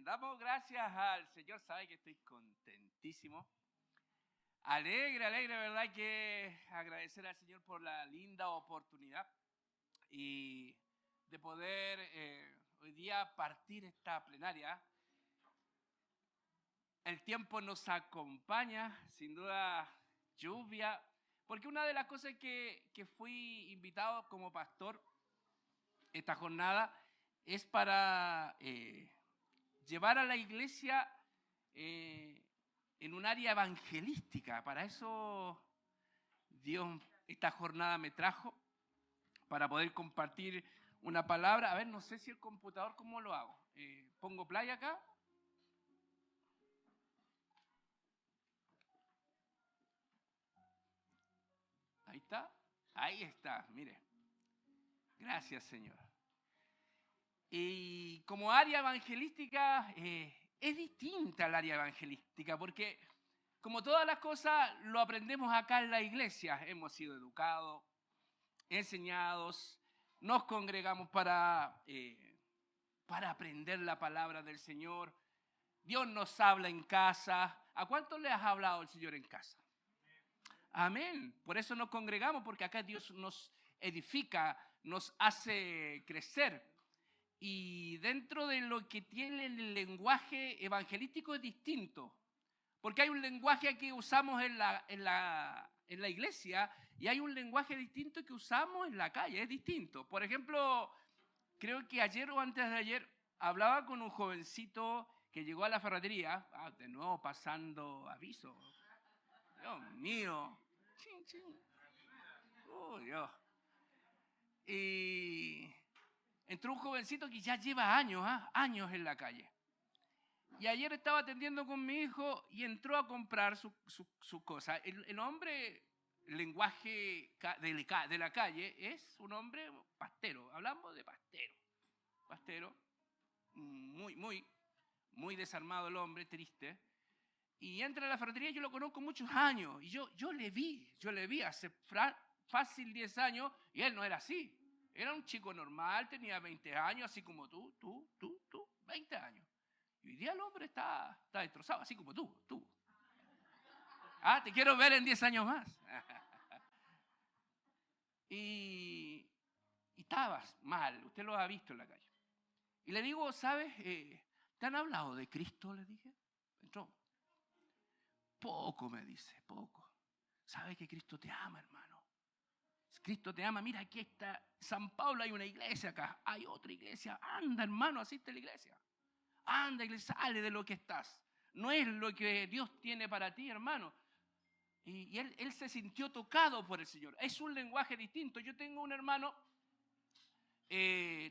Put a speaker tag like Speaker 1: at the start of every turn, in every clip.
Speaker 1: Damos gracias al Señor, sabe que estoy contentísimo. Alegre, ¿verdad? Que agradecer al Señor por la linda oportunidad y de poder hoy día partir esta plenaria. El tiempo nos acompaña, sin duda lluvia, porque una de las cosas que fui invitado como pastor esta jornada es para llevar a la iglesia en un área evangelística. Para eso Dios esta jornada me trajo, para poder compartir una palabra. A ver, no sé si el computador, ¿cómo lo hago? ¿Pongo play acá? Ahí está. Ahí está, mire. Gracias, Señor. Y como área evangelística, es distinta al área evangelística, porque como todas las cosas lo aprendemos acá en la iglesia. Hemos sido educados, enseñados, nos congregamos para aprender la palabra del Señor. Dios nos habla en casa. ¿A cuántos les ha hablado el Señor en casa? Amén. Por eso nos congregamos, porque acá Dios nos edifica, nos hace crecer. Y dentro de lo que tiene el lenguaje evangelístico es distinto, porque hay un lenguaje que usamos en la iglesia y hay un lenguaje distinto que usamos en la calle, es distinto. Por ejemplo, creo que ayer o antes de ayer hablaba con un jovencito que llegó a la ferretería, de nuevo pasando aviso. Dios mío. Chin, chin. Dios. Y entró un jovencito que ya lleva años en la calle. Y ayer estaba atendiendo con mi hijo y entró a comprar su cosa. El hombre, el lenguaje de la calle, es un hombre pastero. Hablamos de pastero. Pastero, muy desarmado el hombre, triste. Y entra a la ferretería, yo lo conozco muchos años. Y yo le vi hace fácil 10 años y él no era así. Era un chico normal, tenía 20 años, así como tú, 20 años. Y hoy día el hombre está destrozado, así como tú. Te quiero ver en 10 años más. Y estabas mal, usted lo ha visto en la calle. Y le digo, ¿sabes? ¿Te han hablado de Cristo? Le dije. Entró. Poco, me dice, poco. ¿Sabes que Cristo te ama, hermano? Cristo te ama. Mira, aquí está San Pablo, hay una iglesia acá, hay otra iglesia. Anda, hermano, asiste a la iglesia. Anda, iglesia, sale de lo que estás. No es lo que Dios tiene para ti, hermano. Y él se sintió tocado por el Señor. Es un lenguaje distinto. Yo tengo un hermano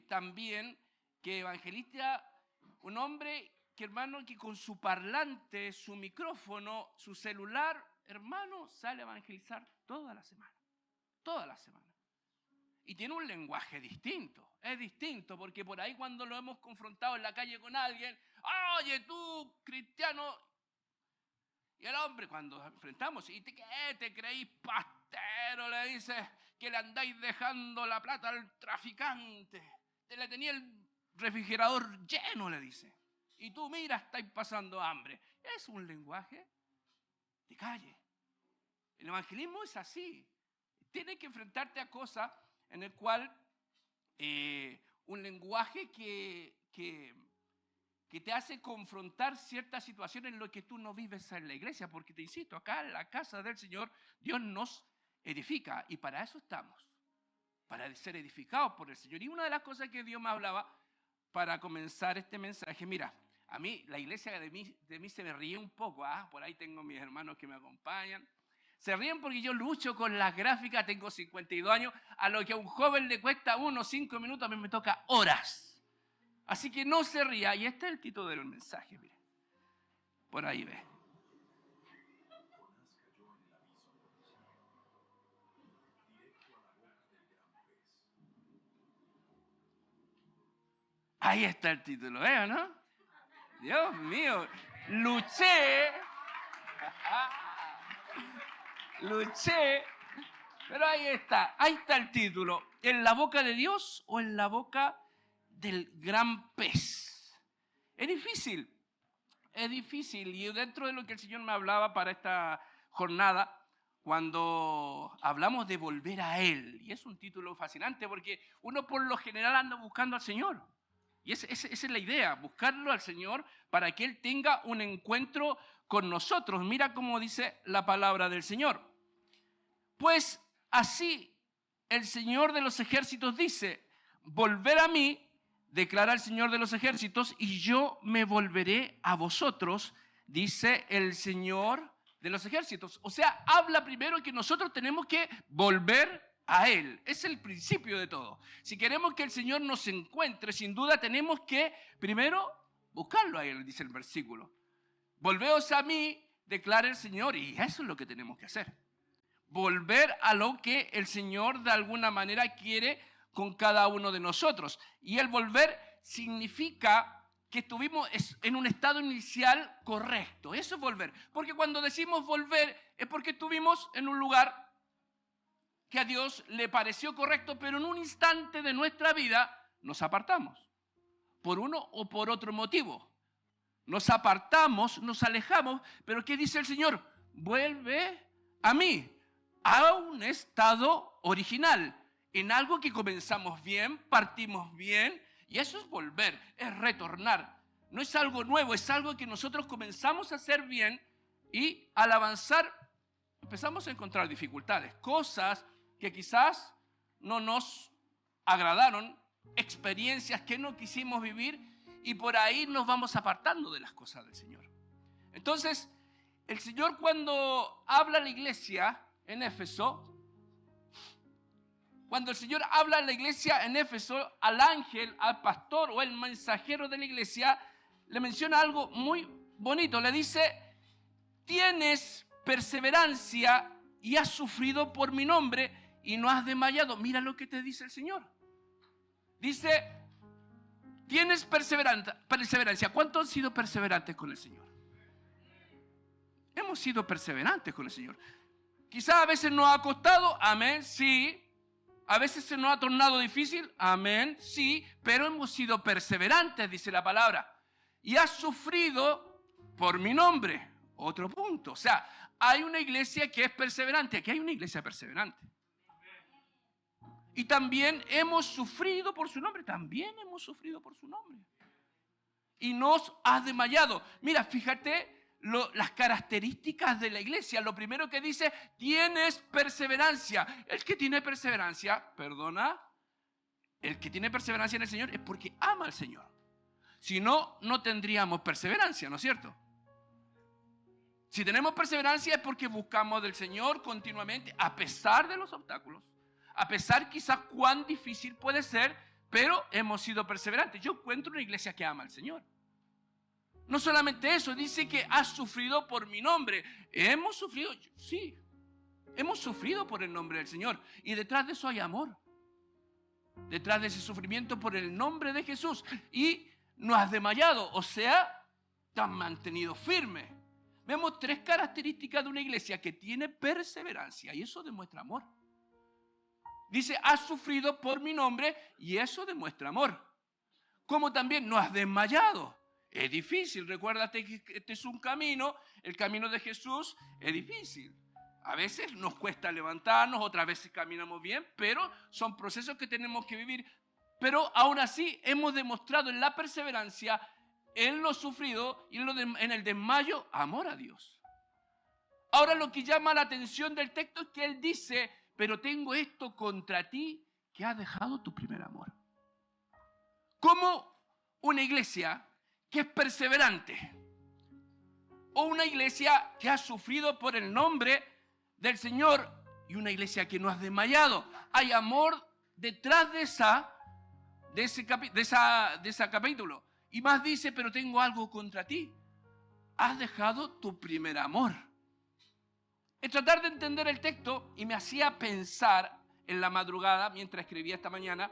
Speaker 1: también que evangelista, un hombre que, hermano, que con su parlante, su micrófono, su celular, hermano, sale a evangelizar toda la semana. Y tiene un lenguaje distinto, es distinto, porque por ahí cuando lo hemos confrontado en la calle con alguien, oye tú, cristiano, y el hombre cuando enfrentamos, ¿y qué te creís pastero? Le dice que le andáis dejando la plata al traficante, te le tenía el refrigerador lleno, le dice, y tú mira, estáis pasando hambre. Es un lenguaje de calle. El evangelismo es así. Tienes que enfrentarte a cosas en el cual un lenguaje que te hace confrontar ciertas situaciones en las que tú no vives en la iglesia, porque te insisto, acá en la casa del Señor Dios nos edifica y para eso estamos, para ser edificados por el Señor. Y una de las cosas que Dios me hablaba para comenzar este mensaje, mira, a mí la iglesia de mí se me ríe un poco, por ahí tengo mis hermanos que me acompañan. Se ríen porque yo lucho con las gráficas, tengo 52 años, a lo que a un joven le cuesta 1 o 5 minutos, a mí me toca horas. Así que no se ría. Y este es el título del mensaje, mire. Por ahí ve. Ahí está el título, ¿eh? ¿No? Dios mío, luché, pero ahí está el título. ¿En la boca de Dios o en la boca del gran pez? Es difícil. Es difícil. Y dentro de lo que el Señor me hablaba para esta jornada, cuando hablamos de volver a Él, y es un título fascinante porque uno por lo general anda buscando al Señor. Y esa es la idea, buscarlo al Señor para que Él tenga un encuentro con nosotros. Mira cómo dice la palabra del Señor. Pues así el Señor de los ejércitos dice, volver a mí, declara el Señor de los ejércitos, y yo me volveré a vosotros, dice el Señor de los ejércitos. O sea, habla primero que nosotros tenemos que volver a Él. Es el principio de todo. Si queremos que el Señor nos encuentre, sin duda tenemos que primero buscarlo a Él, dice el versículo. Volveos a mí, declara el Señor, y eso es lo que tenemos que hacer. Volver a lo que el Señor de alguna manera quiere con cada uno de nosotros. Y el volver significa que estuvimos en un estado inicial correcto. Eso es volver. Porque cuando decimos volver es porque estuvimos en un lugar que a Dios le pareció correcto, pero en un instante de nuestra vida nos apartamos. Por uno o por otro motivo. Nos apartamos, nos alejamos, pero ¿qué dice el Señor? Vuelve a mí, a un estado original, en algo que comenzamos bien, partimos bien, y eso es volver, es retornar. No es algo nuevo, es algo que nosotros comenzamos a hacer bien y al avanzar empezamos a encontrar dificultades, cosas que quizás no nos agradaron, experiencias que no quisimos vivir y por ahí nos vamos apartando de las cosas del Señor. Entonces, el Señor cuando habla a la iglesia en Éfeso, cuando el Señor habla a la iglesia en Éfeso, al ángel, al pastor o el mensajero de la iglesia, le menciona algo muy bonito. Le dice, tienes perseverancia y has sufrido por mi nombre y no has desmayado. Mira lo que te dice el Señor. Dice, tienes perseverancia. ¿Cuántos han sido perseverantes con el Señor? Hemos sido perseverantes con el Señor. Quizás a veces nos ha costado, amén, sí. A veces se nos ha tornado difícil, amén, sí. Pero hemos sido perseverantes, dice la palabra. Y has sufrido por mi nombre. Otro punto. O sea, hay una iglesia que es perseverante. Aquí hay una iglesia perseverante. Y también hemos sufrido por su nombre. También hemos sufrido por su nombre. Y nos has desmayado. Mira, fíjate las características de la iglesia. Lo primero que dice, tienes perseverancia. El que tiene perseverancia, el que tiene perseverancia en el Señor es porque ama al Señor. Si no, no tendríamos perseverancia, ¿no es cierto? Si tenemos perseverancia es porque buscamos del Señor continuamente, a pesar de los obstáculos, a pesar quizás cuán difícil puede ser, pero hemos sido perseverantes. Yo encuentro una iglesia que ama al Señor. No solamente eso, dice que has sufrido por mi nombre. ¿Hemos sufrido? Sí, hemos sufrido por el nombre del Señor. Y detrás de eso hay amor. Detrás de ese sufrimiento por el nombre de Jesús. Y no has desmayado, o sea, te has mantenido firme. Vemos tres características de una iglesia que tiene perseverancia y eso demuestra amor. Dice, has sufrido por mi nombre y eso demuestra amor. Como también no has desmayado. Es difícil, recuérdate que este es un camino, el camino de Jesús es difícil. A veces nos cuesta levantarnos, otras veces caminamos bien, pero son procesos que tenemos que vivir. Pero aún así hemos demostrado en la perseverancia, en lo sufrido y en el desmayo, amor a Dios. Ahora lo que llama la atención del texto es que Él dice, pero tengo esto contra ti, que has dejado tu primer amor. Como una iglesia que es perseverante o una iglesia que ha sufrido por el nombre del Señor y una iglesia que no has desmayado. Hay amor detrás de ese capítulo. Y más dice, pero tengo algo contra ti. Has dejado tu primer amor. En tratar de entender el texto, y me hacía pensar en la madrugada, mientras escribía esta mañana,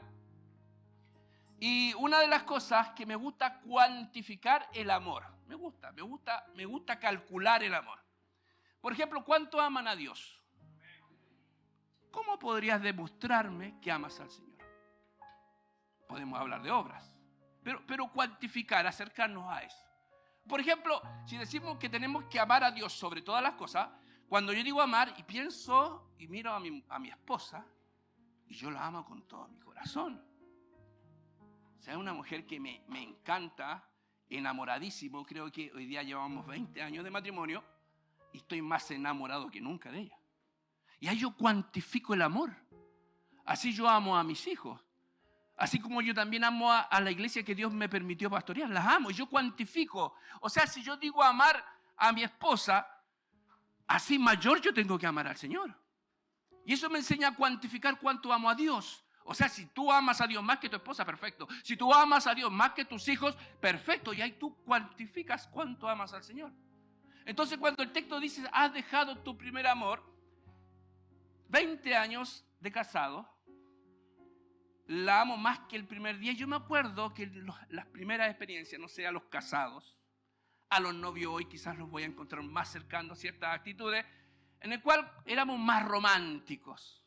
Speaker 1: y una de las cosas que me gusta cuantificar el amor. Me gusta calcular el amor. Por ejemplo, ¿cuánto aman a Dios? ¿Cómo podrías demostrarme que amas al Señor? Podemos hablar de obras. pero cuantificar, acercarnos a eso. Por ejemplo, si decimos que tenemos que amar a Dios sobre todas las cosas, cuando yo digo amar y pienso y miro a mi esposa, y yo la amo con todo mi corazón. O sea, es una mujer que me encanta, enamoradísimo. Creo que hoy día llevamos 20 años de matrimonio y estoy más enamorado que nunca de ella. Y ahí yo cuantifico el amor. Así yo amo a mis hijos. Así como yo también amo a la iglesia que Dios me permitió pastorear. Las amo y yo cuantifico. O sea, si yo digo amar a mi esposa, así mayor yo tengo que amar al Señor. Y eso me enseña a cuantificar cuánto amo a Dios. O sea, si tú amas a Dios más que tu esposa, perfecto. Si tú amas a Dios más que tus hijos, perfecto. Y ahí tú cuantificas cuánto amas al Señor. Entonces, cuando el texto dice, has dejado tu primer amor, 20 años de casado, la amo más que el primer día. Yo me acuerdo que las primeras experiencias, no sé, a los casados, a los novios hoy quizás los voy a encontrar más cercanos a ciertas actitudes, en el cual éramos más románticos.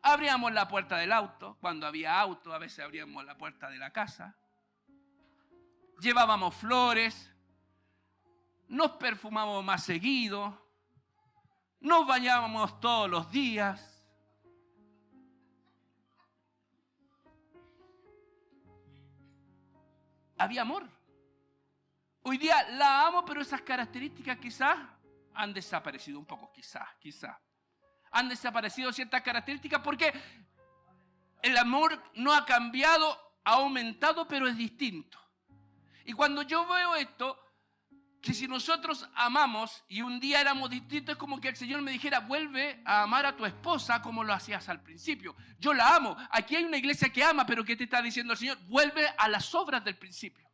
Speaker 1: Abríamos la puerta del auto, cuando había auto, a veces abríamos la puerta de la casa. Llevábamos flores, nos perfumábamos más seguido, nos bañábamos todos los días. Había amor. Hoy día la amo, pero esas características quizás han desaparecido un poco, quizás. Han desaparecido ciertas características porque el amor no ha cambiado, ha aumentado, pero es distinto. Y cuando yo veo esto, que si nosotros amamos y un día éramos distintos, es como que el Señor me dijera, vuelve a amar a tu esposa como lo hacías al principio. Yo la amo. Aquí hay una iglesia que ama, pero ¿qué te está diciendo el Señor? Vuelve a las obras del principio.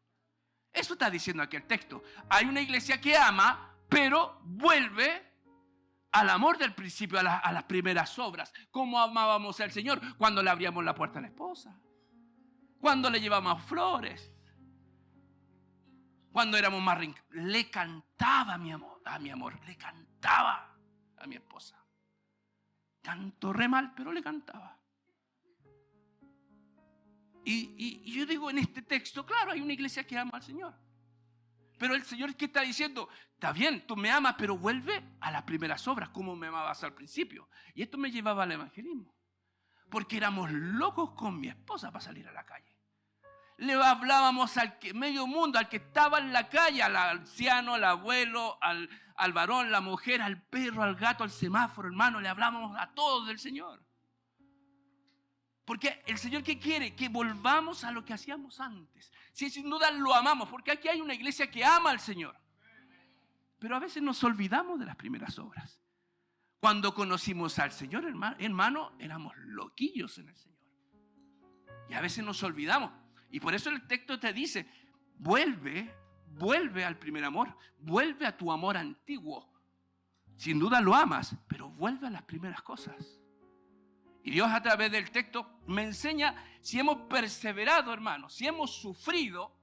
Speaker 1: Eso está diciendo aquí el texto. Hay una iglesia que ama, pero vuelve al amor del principio, a las primeras obras. ¿Cómo amábamos al Señor? Cuando le abríamos la puerta a la esposa. Cuando le llevábamos flores. Cuando éramos más le cantaba a mi amor, le cantaba a mi esposa. Cantó re mal, pero le cantaba. Y yo digo en este texto, claro, hay una iglesia que ama al Señor. Pero el Señor, ¿qué está diciendo? Está bien, tú me amas, pero vuelve a las primeras obras, como me amabas al principio. Y esto me llevaba al evangelismo. Porque éramos locos con mi esposa para salir a la calle. Le hablábamos al medio mundo, al que estaba en la calle, al anciano, al abuelo, al varón, la mujer, al perro, al gato, al semáforo, hermano. Le hablábamos a todos del Señor. Porque el Señor, ¿qué quiere? Que volvamos a lo que hacíamos antes. Sí, sin duda lo amamos, porque aquí hay una iglesia que ama al Señor. Pero a veces nos olvidamos de las primeras obras. Cuando conocimos al Señor, hermano, éramos loquillos en el Señor. Y a veces nos olvidamos. Y por eso el texto te dice, vuelve al primer amor, vuelve a tu amor antiguo. Sin duda lo amas, pero vuelve a las primeras cosas. Y Dios a través del texto me enseña, si hemos perseverado, hermano, si hemos sufrido,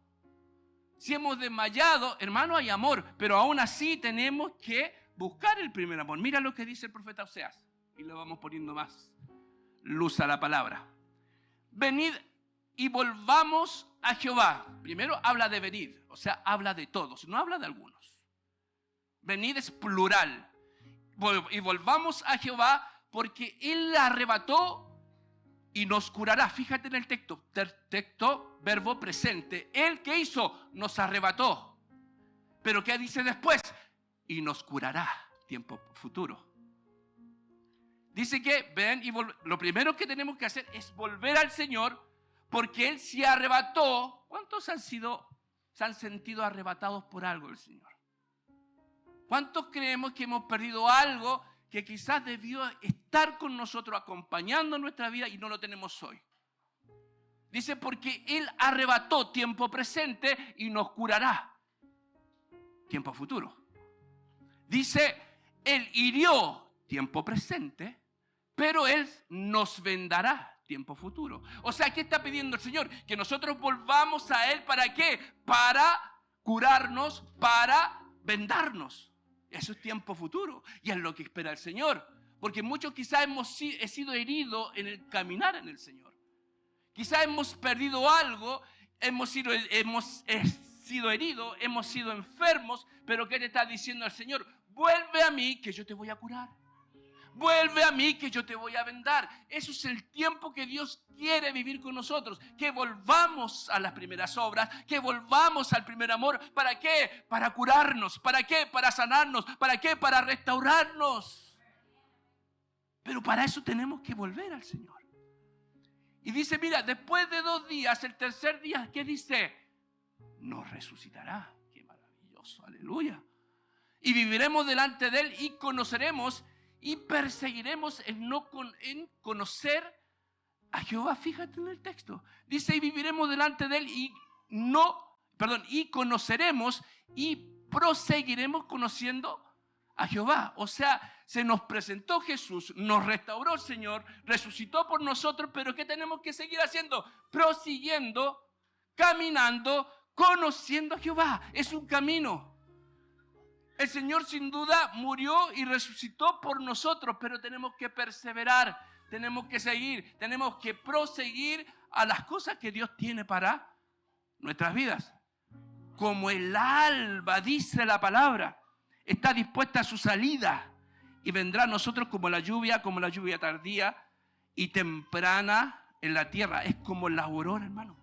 Speaker 1: si hemos desmayado, hermano, hay amor, pero aún así tenemos que buscar el primer amor. Mira lo que dice el profeta Oseas, y le vamos poniendo más luz a la palabra. Venid y volvamos a Jehová. Primero habla de venir, o sea, habla de todos, no habla de algunos. Venid es plural. Y volvamos a Jehová porque Él la arrebató y nos curará. Fíjate en el texto, verbo presente. Él, ¿qué hizo? Nos arrebató. Pero ¿qué dice después? Y nos curará, tiempo futuro. Dice que ven y lo primero que tenemos que hacer es volver al Señor. Porque Él se arrebató. ¿Cuántos se han sentido arrebatados por algo del Señor? ¿Cuántos creemos que hemos perdido algo que quizás debió estar con nosotros acompañando nuestra vida y no lo tenemos hoy? Dice, porque Él arrebató, tiempo presente, y nos curará, tiempo futuro. Dice, Él hirió, tiempo presente, pero Él nos vendará, tiempo futuro. O sea, ¿qué está pidiendo el Señor? Que nosotros volvamos a Él, ¿para qué? Para curarnos, para vendarnos. Eso es tiempo futuro y es lo que espera el Señor. Porque muchos quizás hemos sido heridos en el caminar en el Señor. Quizás hemos perdido algo hemos sido heridos, hemos sido enfermos, pero ¿qué te está diciendo el Señor? Vuelve a mí que yo te voy a curar. Vuelve a mí que yo te voy a vendar. Eso es el tiempo que Dios quiere vivir con nosotros. Que volvamos a las primeras obras, que volvamos al primer amor. ¿Para qué? Para curarnos. ¿Para qué? Para sanarnos. ¿Para qué? Para restaurarnos. Pero para eso tenemos que volver al Señor. Y dice, mira, después de 2 días, el tercer día, ¿qué dice? Nos resucitará. Qué maravilloso, aleluya. Y viviremos delante de Él y conoceremos y perseguiremos en conocer a Jehová. Fíjate en el texto. Dice, y viviremos delante de Él y conoceremos y proseguiremos conociendo a Jehová. O sea, se nos presentó Jesús, nos restauró el Señor, resucitó por nosotros, pero ¿qué tenemos que seguir haciendo? Prosiguiendo, caminando, conociendo a Jehová. Es un camino. El Señor sin duda murió y resucitó por nosotros, pero tenemos que perseverar, tenemos que seguir, tenemos que proseguir a las cosas que Dios tiene para nuestras vidas. Como el alba, dice la palabra, está dispuesta a su salida y vendrá a nosotros como la lluvia tardía y temprana en la tierra. Es como la aurora, hermano.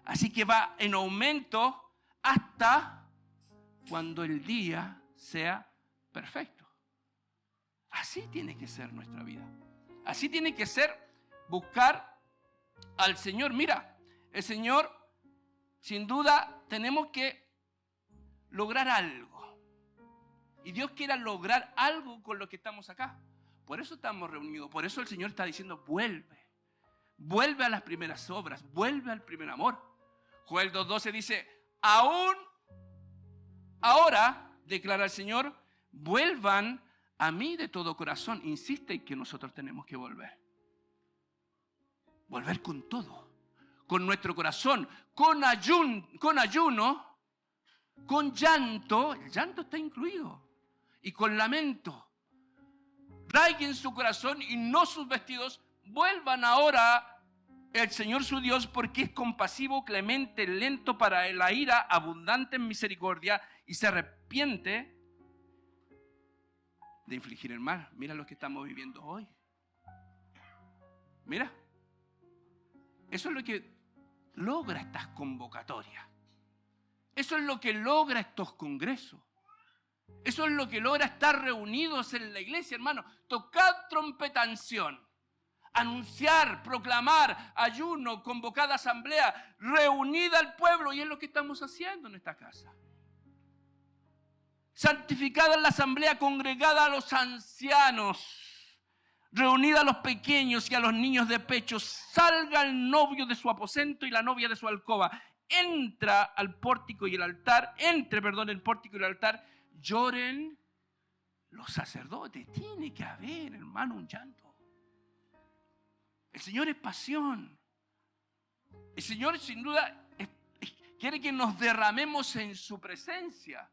Speaker 1: Así que va en aumento hasta cuando el día sea perfecto. Así tiene que ser nuestra vida. Así tiene que ser buscar al Señor. Mira, el Señor, sin duda, tenemos que lograr algo. Y Dios quiere lograr algo con lo que estamos acá. Por eso estamos reunidos. Por eso el Señor está diciendo, vuelve. Vuelve a las primeras obras. Vuelve al primer amor. Joel 2:12 dice, ahora, declara el Señor, vuelvan a mí de todo corazón. Insiste en que nosotros tenemos que volver. Volver con todo. Con nuestro corazón. Con ayuno. Con llanto. El llanto está incluido. Y con lamento. Raiguen su corazón y no sus vestidos. Vuelvan ahora el Señor su Dios, porque es compasivo, clemente, lento para la ira, abundante en misericordia, y se arrepiente de infligir el mal. Mira lo que estamos viviendo hoy. Mira. Eso es lo que logra estas convocatorias. Eso es lo que logra estos congresos. Eso es lo que logra estar reunidos en la iglesia, hermano. Tocar trompetación. Anunciar, proclamar, ayuno, convocada asamblea, reunida al pueblo, y es lo que estamos haciendo en esta casa. Santificada en la asamblea, congregada a los ancianos, reunida a los pequeños y a los niños de pecho. Salga el novio de su aposento y la novia de su alcoba. Entra al pórtico y el altar, el pórtico y el altar. Lloren los sacerdotes. Tiene que haber, hermano, un llanto. El Señor es pasión. El Señor sin duda quiere que nos derramemos en su presencia.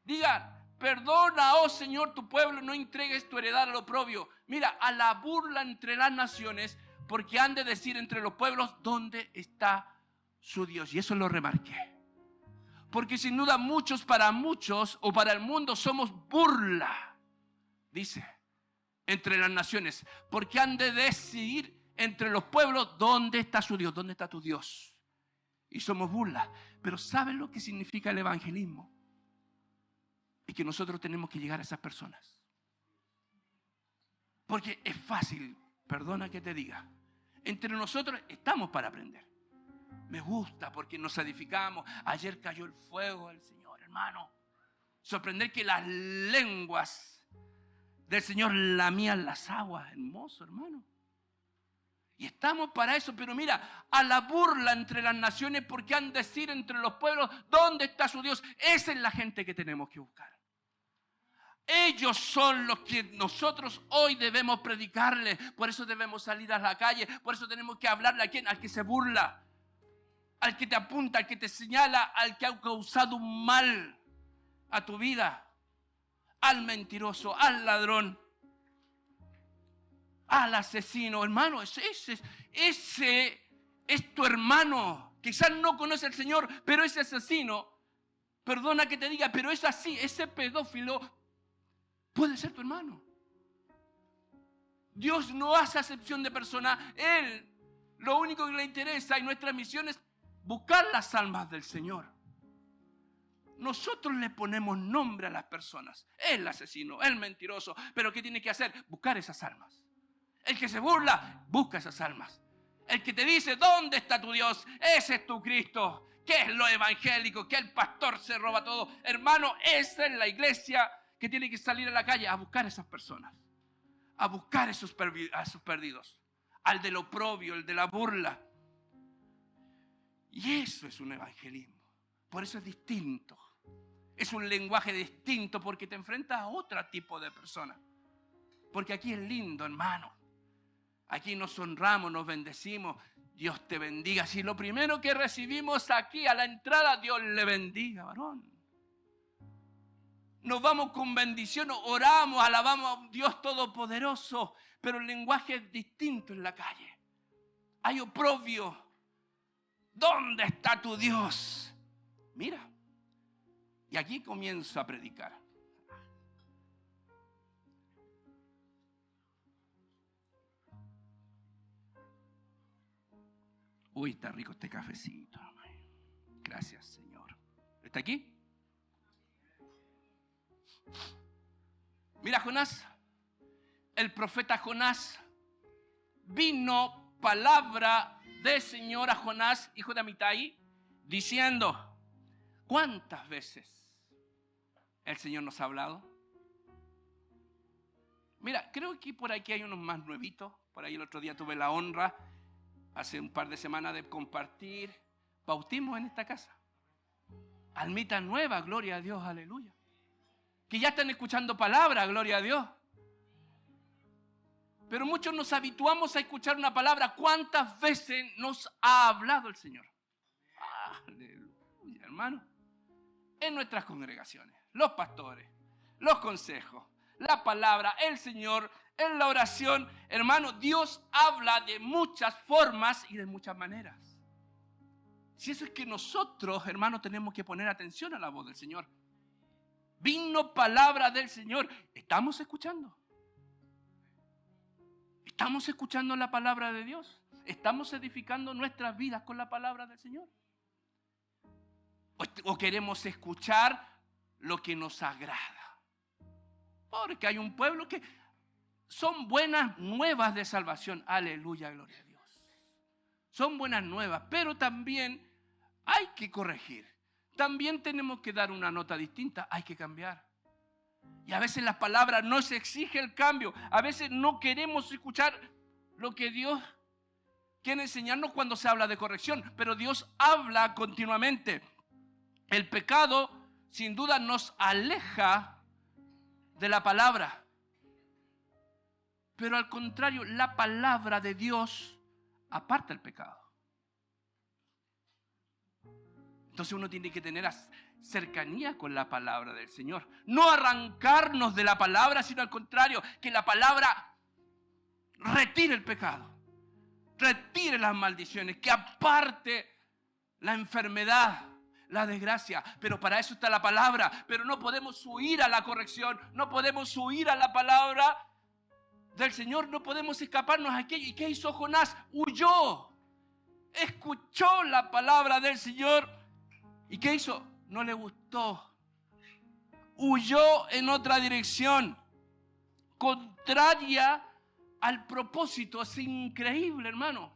Speaker 1: Diga, perdona, oh Señor, tu pueblo, no entregues tu heredad al oprobio. Mira, a la burla entre las naciones, porque han de decir entre los pueblos, ¿dónde está su Dios? Y eso lo remarqué. Porque sin duda para muchos o para el mundo somos burla, dice, entre las naciones, porque han de decidir entre los pueblos, ¿dónde está su Dios? ¿Dónde está tu Dios? Y somos burla. Pero ¿saben lo que significa el evangelismo? Es que nosotros tenemos que llegar a esas personas. Porque es fácil, perdona que te diga, entre nosotros estamos para aprender. Me gusta porque nos edificamos. Ayer cayó el fuego del Señor, hermano. Sorprender que las lenguas del Señor lamían las aguas. Hermoso, hermano. Y estamos para eso, pero mira, a la burla entre las naciones, porque han de decir entre los pueblos, ¿dónde está su Dios? Esa es la gente que tenemos que buscar. Ellos son los que nosotros hoy debemos predicarles. Por eso debemos salir a la calle. Por eso tenemos que hablarle a quién, al que se burla, al que te apunta, al que te señala, al que ha causado un mal a tu vida, al mentiroso, al ladrón, al asesino. Hermano, ese es tu hermano. Quizás no conoce al Señor, pero ese asesino, perdona que te diga, pero es así, ese pedófilo puede ser tu hermano. Dios no hace acepción de persona. Él, lo único que le interesa y nuestra misión es buscar las almas del Señor. Nosotros le ponemos nombre a las personas. El asesino, el mentiroso. Pero ¿qué tiene que hacer? Buscar esas almas. El que se burla, busca esas almas. El que te dice, ¿dónde está tu Dios? Ese es tu Cristo. ¿Qué es lo evangélico? Que el pastor se roba todo. Hermano, esa es la iglesia que tiene que salir a la calle a buscar a esas personas. A buscar a esos perdidos. Al del oprobio, el de la burla. Y eso es un evangelismo. Por eso es distinto. Es un lenguaje distinto porque te enfrentas a otro tipo de personas. Porque aquí es lindo, hermano. Aquí nos honramos, nos bendecimos. Dios te bendiga. Si lo primero que recibimos aquí a la entrada, Dios le bendiga, varón. Nos vamos con bendición, oramos, alabamos a un Dios todopoderoso. Pero el lenguaje es distinto en la calle. Hay oprobio. ¿Dónde está tu Dios? Mira. Y aquí comienzo a predicar. Uy, está rico este cafecito. Gracias, Señor. ¿Está aquí? Mira, Jonás. El profeta Jonás. Vino palabra del Señor a Jonás, hijo de Amitai, diciendo, ¿cuántas veces el Señor nos ha hablado? Mira, creo que por aquí hay unos más nuevitos. Por ahí el otro día tuve la honra, hace un par de semanas, de compartir bautismo en esta casa. Almita nueva, gloria a Dios, aleluya. Que ya están escuchando palabra, gloria a Dios. Pero muchos nos habituamos a escuchar una palabra. ¿Cuántas veces nos ha hablado el Señor? Aleluya, hermano. En nuestras congregaciones, los pastores, los consejos, la palabra, el Señor, en la oración. Hermano, Dios habla de muchas formas y de muchas maneras. Si eso es que nosotros, hermano, tenemos que poner atención a la voz del Señor. Vino palabra del Señor. ¿Estamos escuchando? ¿Estamos escuchando la palabra de Dios? ¿Estamos edificando nuestras vidas con la palabra del Señor? ¿O queremos escuchar lo que nos agrada? Porque hay un pueblo que son buenas nuevas de salvación. Aleluya, gloria a Dios. Son buenas nuevas, pero también hay que corregir. También tenemos que dar una nota distinta. Hay que cambiar. Y a veces las palabras no se exige el cambio. A veces no queremos escuchar lo que Dios quiere enseñarnos cuando se habla de corrección. Pero Dios habla continuamente. El pecado, sin duda, nos aleja de la palabra. Pero al contrario, la palabra de Dios aparta el pecado. Entonces uno tiene que tener cercanía con la palabra del Señor. No arrancarnos de la palabra, sino al contrario, que la palabra retire el pecado, retire las maldiciones, que aparte la enfermedad, la desgracia. Pero para eso está la palabra. Pero no podemos huir a la corrección, no podemos huir a la palabra del Señor, no podemos escaparnos a aquello. ¿Y qué hizo Jonás? Huyó, escuchó la palabra del Señor. ¿Y qué hizo? No le gustó. Huyó en otra dirección, contraria al propósito. Es increíble, hermano.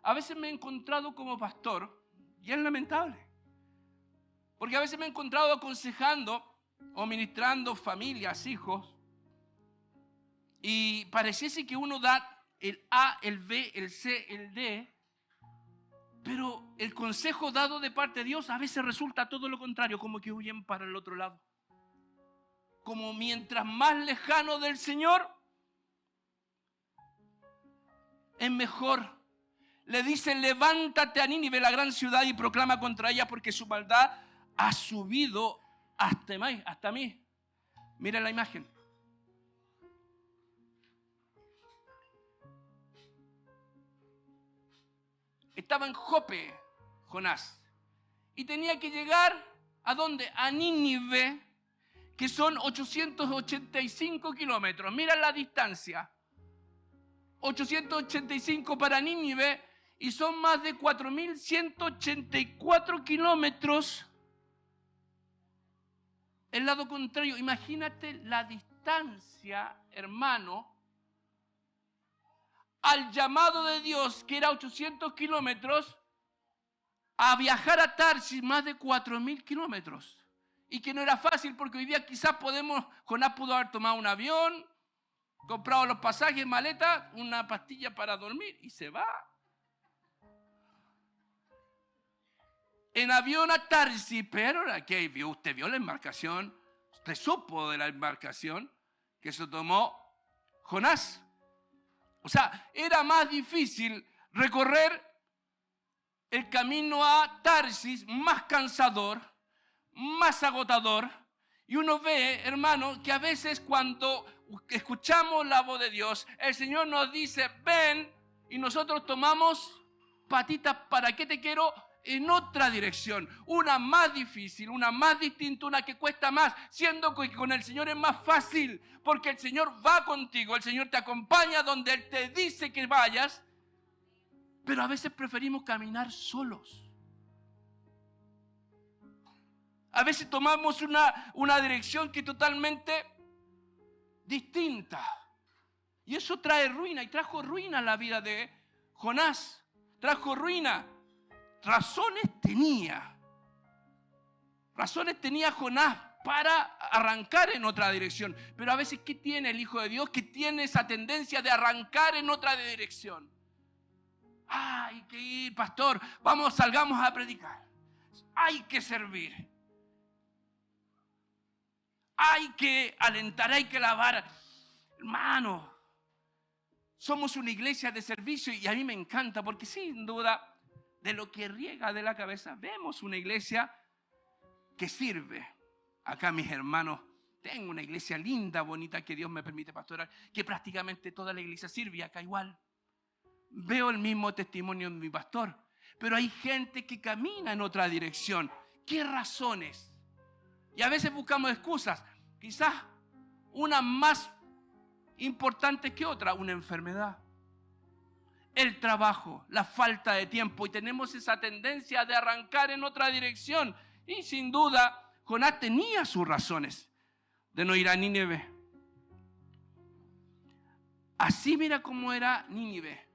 Speaker 1: A veces me he encontrado como pastor, y es lamentable, porque a veces me he encontrado aconsejando o ministrando familias, hijos, y pareciese que uno da el A, el B, el C, el D, pero el consejo dado de parte de Dios a veces resulta todo lo contrario, como que huyen para el otro lado. Como mientras más lejano del Señor, es mejor. Le dice, levántate a Nínive, la gran ciudad, y proclama contra ella, porque su maldad ha subido hasta mí. Mira la imagen. Estaba en Jope. Jonás. Y tenía que llegar, ¿a dónde? A Nínive, que son 885 kilómetros. Mira la distancia. 885 para Nínive y son más de 4.184 kilómetros. El lado contrario, imagínate la distancia, hermano, al llamado de Dios, que era 800 kilómetros, a viajar a Tarsis más de 4.000 kilómetros. Y que no era fácil porque hoy día quizás Jonás pudo haber tomado un avión, comprado los pasajes, maleta, una pastilla para dormir y se va. En avión a Tarsis, pero usted vio la embarcación, usted supo de la embarcación que se tomó Jonás. O sea, era más difícil recorrer el camino a Tarsis, más cansador, más agotador. Y uno ve, hermano, que a veces cuando escuchamos la voz de Dios, el Señor nos dice, ven, y nosotros tomamos patitas, ¿para qué te quiero? En otra dirección, una más difícil, una más distinta, una que cuesta más, siendo que con el Señor es más fácil, porque el Señor va contigo, el Señor te acompaña donde Él te dice que vayas, pero a veces preferimos caminar solos. A veces tomamos una dirección que es totalmente distinta, y eso trae ruina, y trajo ruina a la vida de Jonás, trajo ruina. Razones tenía Jonás para arrancar en otra dirección. Pero a veces, ¿qué tiene el Hijo de Dios? Que tiene esa tendencia de arrancar en otra dirección. Hay que ir, pastor, salgamos a predicar. Hay que servir. Hay que alentar, hay que alabar. Hermano, somos una iglesia de servicio y a mí me encanta porque sin duda, de lo que riega de la cabeza, vemos una iglesia que sirve. Acá, mis hermanos, tengo una iglesia linda, bonita, que Dios me permite pastorar, que prácticamente toda la iglesia sirve y acá igual. Veo el mismo testimonio en mi pastor, pero hay gente que camina en otra dirección. ¿Qué razones? Y a veces buscamos excusas, quizás una más importante que otra, una enfermedad. El trabajo, la falta de tiempo, y tenemos esa tendencia de arrancar en otra dirección. Y sin duda, Jonás tenía sus razones de no ir a Nínive. Así mira cómo era Nínive.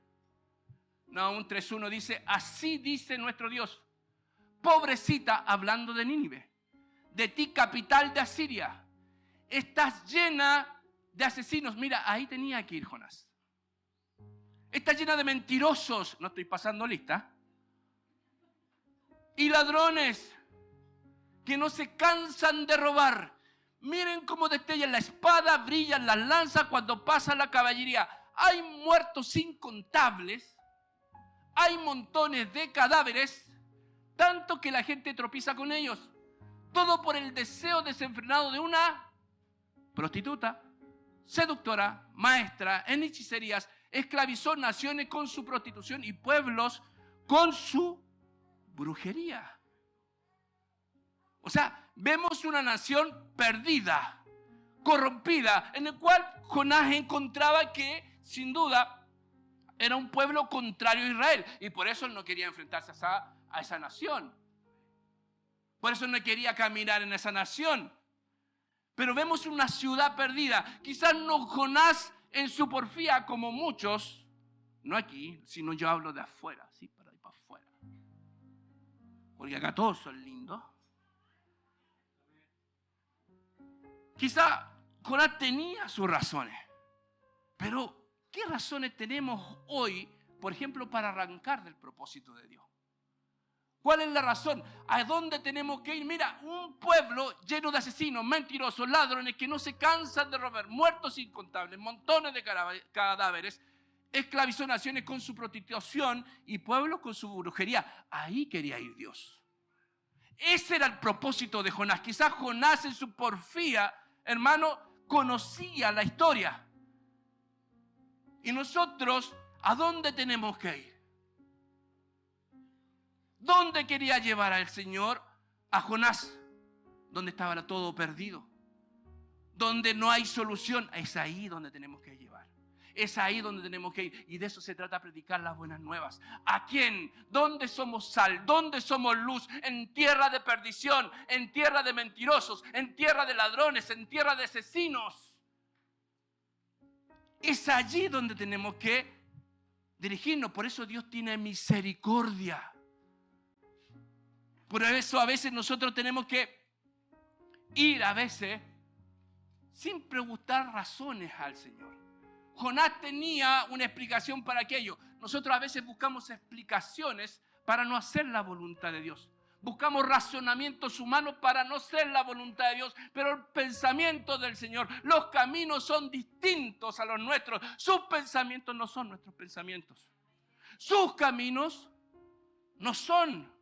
Speaker 1: Nahum 3:1 dice, así dice nuestro Dios, pobrecita, hablando de Nínive, de ti capital de Asiria, estás llena de asesinos. Mira, ahí tenía que ir Jonás. Está llena de mentirosos, no estoy pasando lista, y ladrones que no se cansan de robar. Miren cómo destellan la espada, brillan las lanzas cuando pasa la caballería. Hay muertos incontables, hay montones de cadáveres, tanto que la gente tropieza con ellos. Todo por el deseo desenfrenado de una prostituta, seductora, maestra en hechicerías. Esclavizó naciones con su prostitución y pueblos con su brujería. O sea, vemos una nación perdida, corrompida, en el cual Jonás encontraba que, sin duda, era un pueblo contrario a Israel. Y por eso él no quería enfrentarse a esa nación. Por eso no quería caminar en esa nación. Pero vemos una ciudad perdida. Quizás no Jonás en su porfía, como muchos, no aquí, sino yo hablo de afuera, sí, para ir para afuera. Porque acá todos son lindos. Quizá Jonás tenía sus razones, pero ¿qué razones tenemos hoy, por ejemplo, para arrancar del propósito de Dios? ¿Cuál es la razón? ¿A dónde tenemos que ir? Mira, un pueblo lleno de asesinos, mentirosos, ladrones que no se cansan de robar, muertos incontables, montones de cadáveres, esclavizó naciones con su prostitución y pueblos con su brujería. Ahí quería ir Dios. Ese era el propósito de Jonás. Quizás Jonás en su porfía, hermano, conocía la historia. Y nosotros, ¿a dónde tenemos que ir? ¿Dónde quería llevar al Señor a Jonás? Donde estaba todo perdido, donde no hay solución. Es ahí donde tenemos que llevar. Es ahí donde tenemos que ir. Y de eso se trata, predicar las buenas nuevas. ¿A quién? ¿Dónde somos sal? ¿Dónde somos luz? En tierra de perdición, en tierra de mentirosos, en tierra de ladrones, en tierra de asesinos. Es allí donde tenemos que dirigirnos. Por eso Dios tiene misericordia. Por eso a veces nosotros tenemos que ir a veces sin preguntar razones al Señor. Jonás tenía una explicación para aquello. Nosotros a veces buscamos explicaciones para no hacer la voluntad de Dios. Buscamos razonamientos humanos para no hacer la voluntad de Dios. Pero el pensamiento del Señor, los caminos son distintos a los nuestros. Sus pensamientos no son nuestros pensamientos. Sus caminos no son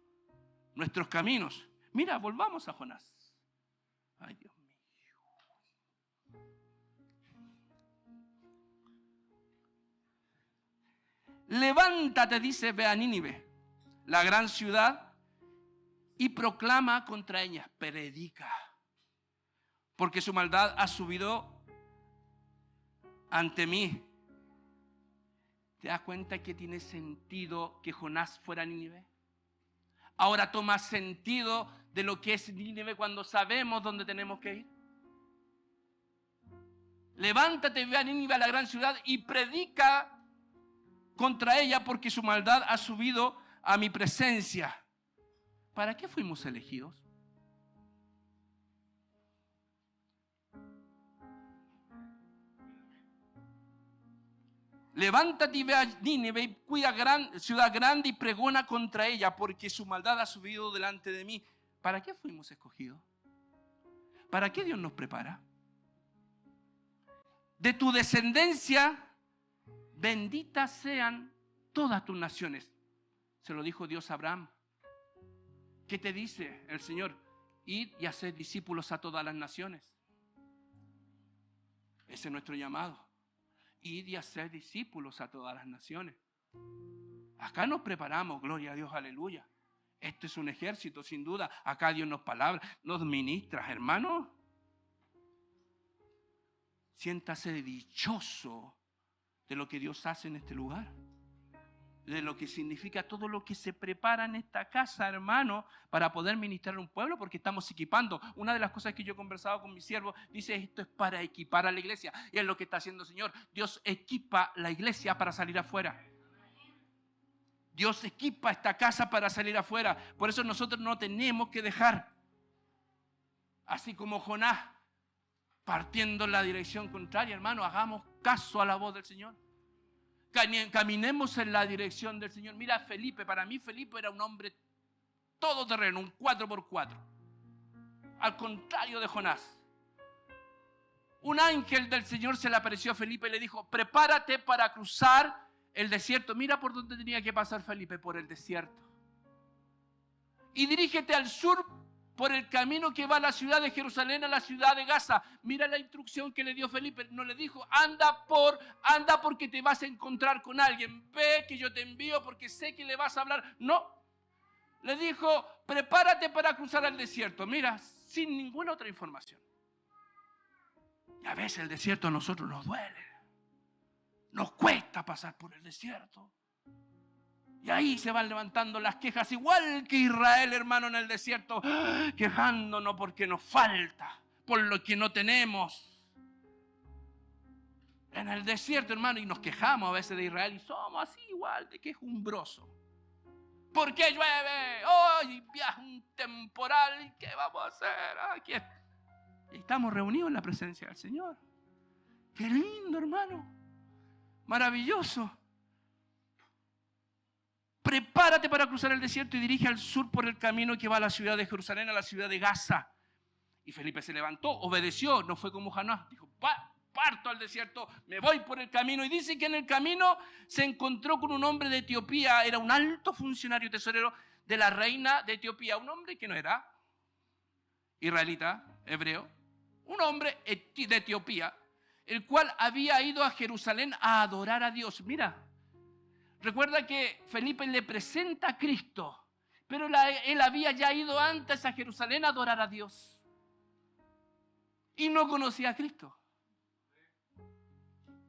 Speaker 1: nuestros caminos. Mira, volvamos a Jonás. Ay, Dios mío. Levántate, dice, ve a Nínive, la gran ciudad, y proclama contra ella, predica, porque su maldad ha subido ante mí. ¿Te das cuenta que tiene sentido que Jonás fuera a Nínive? Ahora toma sentido de lo que es Nínive cuando sabemos dónde tenemos que ir. Levántate, ve a Nínive, a la gran ciudad, y predica contra ella, porque su maldad ha subido a mi presencia. ¿Para qué fuimos elegidos? Levántate y ve a Nínive, cuya ciudad grande, y pregona contra ella, porque su maldad ha subido delante de mí. ¿Para qué fuimos escogidos? ¿Para qué Dios nos prepara? De tu descendencia, benditas sean todas tus naciones. Se lo dijo Dios a Abraham. ¿Qué te dice el Señor? Id y haced discípulos a todas las naciones. Ese es nuestro llamado. Id y haced discípulos a todas las naciones. Acá nos preparamos, gloria a Dios, aleluya. Este es un ejército, sin duda. Acá Dios nos ministra, hermano. Siéntase dichoso de lo que Dios hace en este lugar. De lo que significa todo lo que se prepara en esta casa, hermano, para poder ministrar a un pueblo, porque estamos equipando. Una de las cosas que yo he conversado con mi siervo, dice, esto es para equipar a la iglesia. Y es lo que está haciendo el Señor. Dios equipa la iglesia para salir afuera. Dios equipa esta casa para salir afuera. Por eso nosotros no tenemos que dejar, así como Jonás, partiendo en la dirección contraria, hermano, hagamos caso a la voz del Señor. Caminemos en la dirección del Señor. Mira, Felipe, para mí Felipe era un hombre todoterreno, un 4x4. Al contrario de Jonás. Un ángel del Señor se le apareció a Felipe y le dijo, prepárate para cruzar el desierto. Mira por dónde tenía que pasar Felipe, por el desierto. Y dirígete al sur por el camino que va a la ciudad de Jerusalén, a la ciudad de Gaza. Mira la instrucción que le dio Felipe. No le dijo, anda porque te vas a encontrar con alguien. Ve que yo te envío porque sé que le vas a hablar. No. Le dijo, prepárate para cruzar el desierto. Mira, sin ninguna otra información. Y a veces el desierto a nosotros nos duele. Nos cuesta pasar por el desierto. Y ahí se van levantando las quejas, igual que Israel, hermano, en el desierto, quejándonos porque nos falta, por lo que no tenemos. En el desierto, hermano, y nos quejamos a veces de Israel y somos así igual de quejumbrosos. ¿Por qué llueve? Hoy viaja un temporal, ¿y qué vamos a hacer? Aquí estamos reunidos en la presencia del Señor. Qué lindo, hermano. Maravilloso. Prepárate para cruzar el desierto y dirige al sur por el camino que va a la ciudad de Jerusalén, a la ciudad de Gaza. Y Felipe se levantó, obedeció, no fue como Jonás. Dijo, parto al desierto, me voy por el camino. Y dice que en el camino se encontró con un hombre de Etiopía. Era un alto funcionario tesorero de la reina de Etiopía. Un hombre que no era israelita, hebreo. Un hombre de Etiopía, el cual había ido a Jerusalén a adorar a Dios. Mira. Recuerda que Felipe le presenta a Cristo, Pero él había ya ido antes a Jerusalén a adorar a Dios. Y no conocía a Cristo.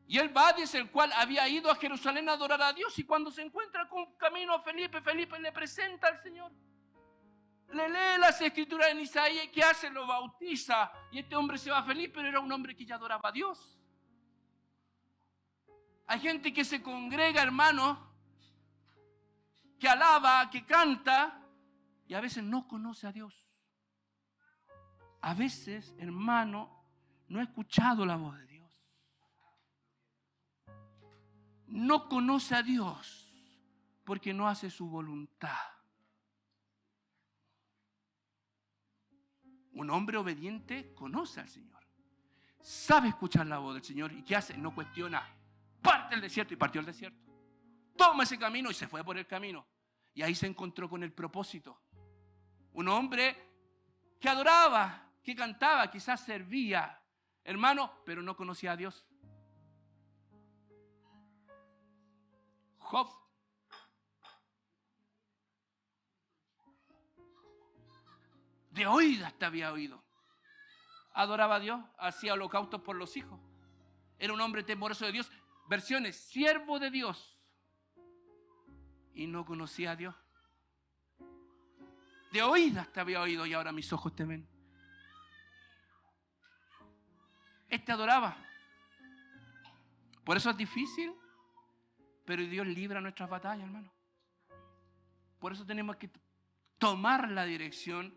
Speaker 1: Y él va, dice, el cual había ido a Jerusalén a adorar a Dios. Y cuando se encuentra con camino a Felipe, Felipe le presenta al Señor. Le lee las escrituras en Isaías y ¿qué hace? Lo bautiza. Y este hombre se va feliz, pero era un hombre que ya adoraba a Dios. Hay gente que se congrega, hermano, que alaba, que canta, y a veces no conoce a Dios. A veces, hermano, no ha escuchado la voz de Dios. No conoce a Dios porque no hace su voluntad. Un hombre obediente conoce al Señor. Sabe escuchar la voz del Señor. ¿Y qué hace? No cuestiona. Parte el desierto y partió el desierto. Toma ese camino y se fue por el camino. Y ahí se encontró con el propósito. Un hombre que adoraba, que cantaba, quizás servía, hermano, pero no conocía a Dios. Job. De oídas te había oído. Adoraba a Dios, hacía holocaustos por los hijos. Era un hombre temeroso de Dios. Versiones, siervo de Dios. Y no conocía a Dios. De oídas te había oído y ahora mis ojos te ven. Este adoraba. Por eso es difícil, pero Dios libra nuestras batallas, hermano. Por eso tenemos que tomar la dirección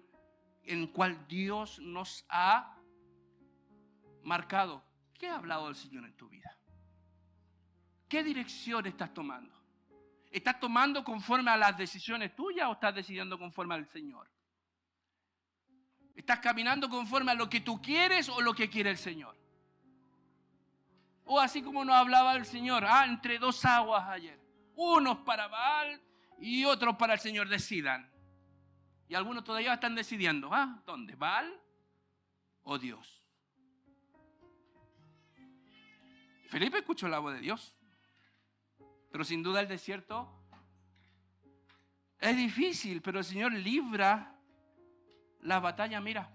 Speaker 1: en cual Dios nos ha marcado. ¿Qué ha hablado el Señor en tu vida? ¿Qué dirección estás tomando? ¿Estás tomando conforme a las decisiones tuyas o estás decidiendo conforme al Señor? ¿Estás caminando conforme a lo que tú quieres o lo que quiere el Señor? O así como nos hablaba el Señor, entre dos aguas ayer. Unos para Baal y otros para el Señor, decidan. Y algunos todavía están decidiendo, ¿dónde? ¿Baal o Dios? Felipe escuchó la voz de Dios. Pero sin duda el desierto es difícil, pero el Señor libra la batalla, mira.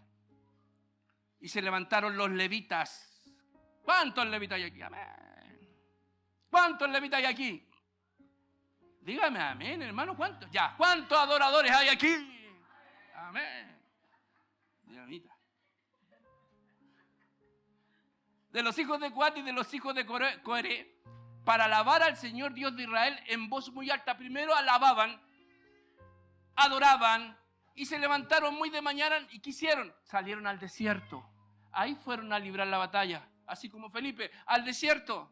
Speaker 1: Y se levantaron los levitas. ¿Cuántos levitas hay aquí? Amén. ¿Cuántos levitas hay aquí? Dígame amén, hermano, ¿cuántos? Ya, ¿cuántos adoradores hay aquí? Amén. Dinamita. De los hijos de Coat y de los hijos de Coré, para alabar al Señor Dios de Israel en voz muy alta. Primero alababan, adoraban y se levantaron muy de mañana y ¿qué hicieron? Salieron al desierto. Ahí fueron a librar la batalla, así como Felipe, al desierto.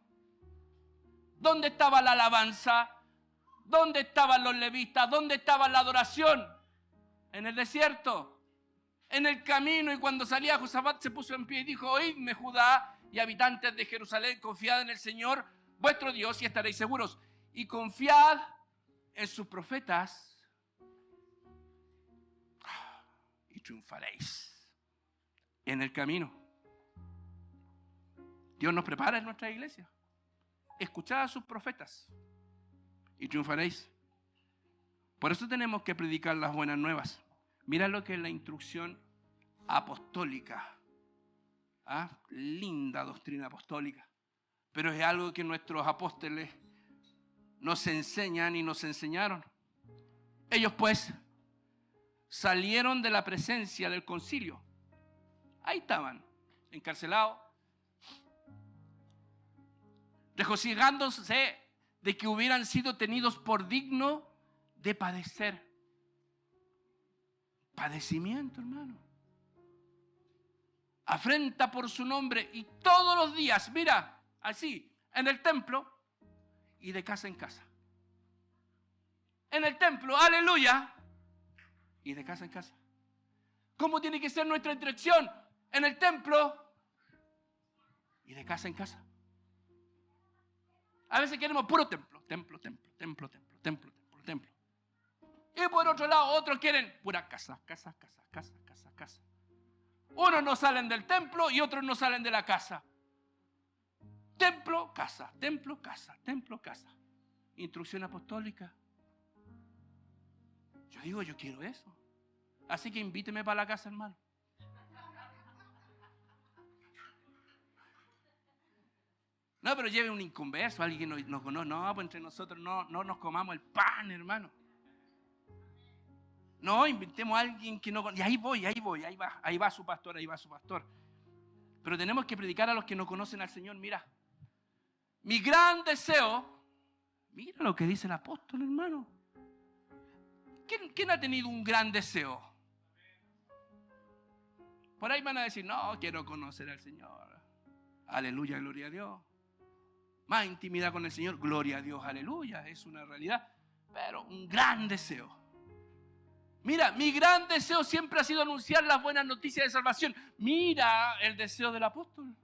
Speaker 1: ¿Dónde estaba la alabanza? ¿Dónde estaban los levitas? ¿Dónde estaba la adoración? En el desierto, en el camino. Y cuando salía Josafat se puso en pie y dijo: oídme, Judá y habitantes de Jerusalén, confiad en el Señor vuestro Dios y estaréis seguros. Y confiad en sus profetas y triunfaréis en el camino. Dios nos prepara en nuestra iglesia. Escuchad a sus profetas y triunfaréis. Por eso tenemos que predicar las buenas nuevas. Mira lo que es la instrucción apostólica. Linda doctrina apostólica. Pero es algo que nuestros apóstoles nos enseñan y nos enseñaron. Ellos pues salieron de la presencia del concilio. Ahí estaban, encarcelados, regocijándose de que hubieran sido tenidos por digno de padecer. Padecimiento, hermano. Afrenta por su nombre y todos los días, mira, así, en el templo y de casa en casa. En el templo, aleluya, y de casa en casa. ¿Cómo tiene que ser nuestra interacción? En el templo y de casa en casa. A veces queremos puro templo, templo, templo, templo, templo, templo, templo, templo. Y por otro lado, otros quieren pura casa, casa, casa, casa, casa, casa. Unos no salen del templo y otros no salen de la casa. Templo, casa, templo, casa, templo, casa. Instrucción apostólica. Yo digo, yo quiero eso. Así que invíteme para la casa, hermano. No, pero lleve un inconverso, alguien que no conoce. No, pues entre nosotros no nos comamos el pan, hermano. No, invitemos a alguien que no conoce. Y ahí va su pastor, Pero tenemos que predicar a los que no conocen al Señor. Mira, mi gran deseo, mira lo que dice el apóstol, hermano. ¿Quién ha tenido un gran deseo? Por ahí van a decir, no, quiero conocer al Señor. Aleluya, gloria a Dios. Más intimidad con el Señor, gloria a Dios, aleluya, es una realidad. Pero un gran deseo. Mira, mi gran deseo siempre ha sido anunciar las buenas noticias de salvación. Mira el deseo del apóstol.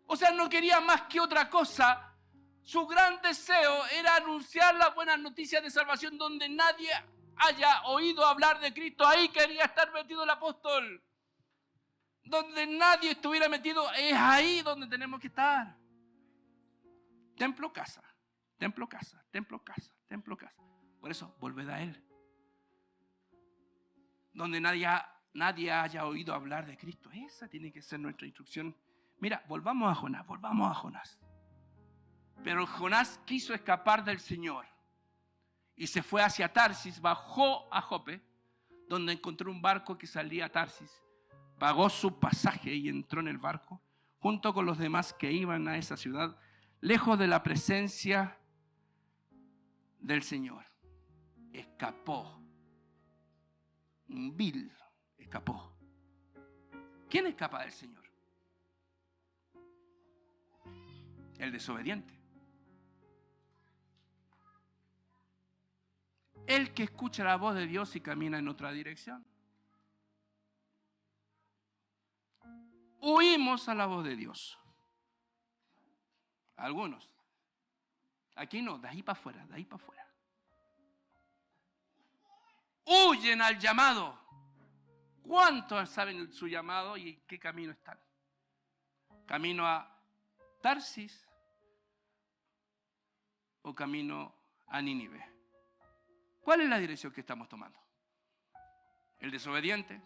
Speaker 1: O sea, no quería más que otra cosa. Su gran deseo era anunciar las buenas noticias de salvación donde nadie haya oído hablar de Cristo. Ahí quería estar metido el apóstol. Donde nadie estuviera metido, es ahí donde tenemos que estar. Templo, casa, templo, casa, templo, casa, templo, casa. Por eso, volved a Él. Donde nadie haya oído hablar de Cristo. Esa tiene que ser nuestra instrucción. Mira, volvamos a Jonás. Pero Jonás quiso escapar del Señor y se fue hacia Tarsis, bajó a Jope, donde encontró un barco que salía a Tarsis, pagó su pasaje y entró en el barco, junto con los demás que iban a esa ciudad, lejos de la presencia del Señor. Escapó. Un vil escapó. ¿Quién escapa del Señor? El desobediente. El que escucha la voz de Dios y camina en otra dirección. Huimos a la voz de Dios. Algunos. Aquí no, de ahí para afuera, de ahí para afuera. Huyen al llamado. ¿Cuántos saben su llamado y en qué camino están? ¿Camino a Tarsis o camino a Nínive? ¿Cuál es la dirección que estamos tomando? El desobediente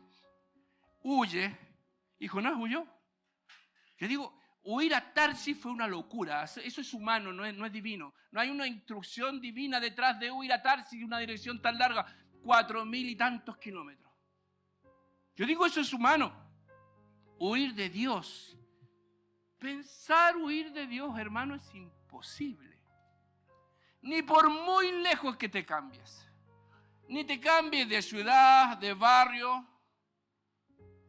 Speaker 1: huye y Jonás huyó. Yo digo, huir a Tarsis fue una locura. Eso es humano, no es divino. No hay una instrucción divina detrás de huir a Tarsis, una dirección tan larga, 4,000 y tantos kilómetros. Yo digo, eso es humano. Huir de Dios. Pensar huir de Dios, hermano, es imposible. Ni por muy lejos que te cambies. Ni te cambies de ciudad, de barrio,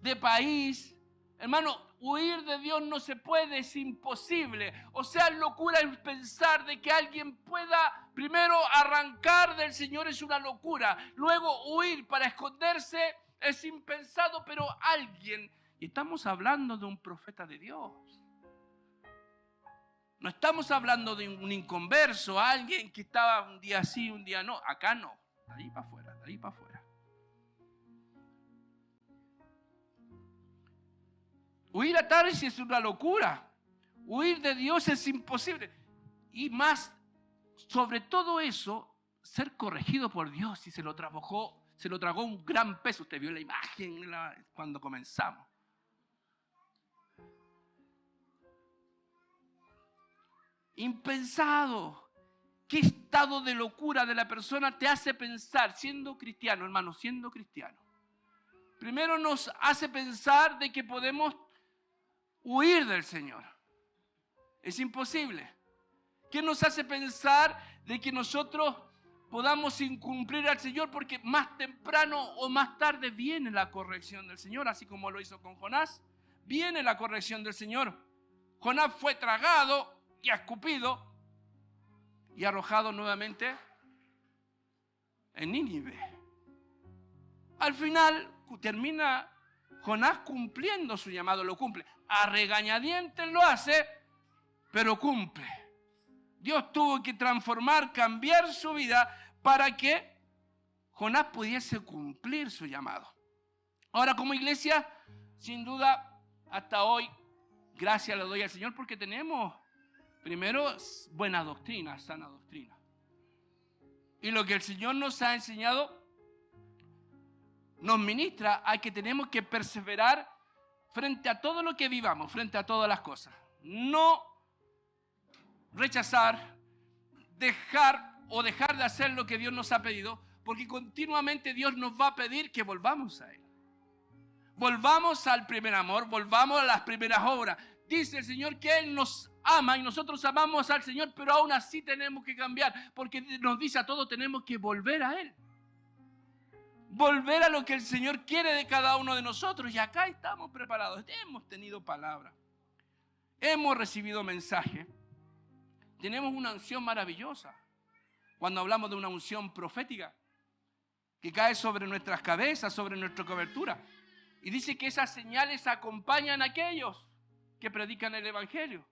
Speaker 1: de país. Hermano, huir de Dios no se puede, es imposible. O sea, locura es pensar de que alguien pueda primero arrancar del Señor, es una locura. Luego huir para esconderse es impensado, pero alguien, y estamos hablando de un profeta de Dios. No estamos hablando de un inconverso, alguien que estaba un día sí, un día no. Acá no, de ahí para afuera, de ahí para afuera. Huir a Tarsis es una locura. Huir de Dios es imposible. Y más, sobre todo eso, ser corregido por Dios y se lo tragó un gran peso. Usted vio la imagen cuando comenzamos. Impensado. ¿Qué estado de locura de la persona te hace pensar, siendo cristiano, hermano, siendo cristiano? Primero nos hace pensar de que podemos huir del Señor. Es imposible. ¿Qué nos hace pensar de que nosotros podamos incumplir al Señor? Porque más temprano o más tarde viene la corrección del Señor, así como lo hizo con Jonás. Viene la corrección del Señor. Jonás fue tragado y escupido y arrojado nuevamente en Nínive. Al final termina Jonás cumpliendo su llamado, lo cumple. A regañadientes lo hace, pero cumple. Dios tuvo que transformar, cambiar su vida para que Jonás pudiese cumplir su llamado. Ahora, como iglesia, sin duda, hasta hoy, gracias le doy al Señor porque tenemos, primero, buena doctrina, sana doctrina. Y lo que el Señor nos ha enseñado nos ministra a que tenemos que perseverar frente a todo lo que vivamos, frente a todas las cosas. No rechazar, dejar de hacer lo que Dios nos ha pedido, porque continuamente Dios nos va a pedir que volvamos a Él. Volvamos al primer amor, volvamos a las primeras obras. Dice el Señor que Él nos ama y nosotros amamos al Señor, pero aún así tenemos que cambiar, porque nos dice a todos tenemos que volver a Él. Volver a lo que el Señor quiere de cada uno de nosotros. Y acá estamos preparados. Hemos tenido palabra. Hemos recibido mensaje. Tenemos una unción maravillosa. Cuando hablamos de una unción profética que cae sobre nuestras cabezas, sobre nuestra cobertura. Y dice que esas señales acompañan a aquellos que predican el Evangelio.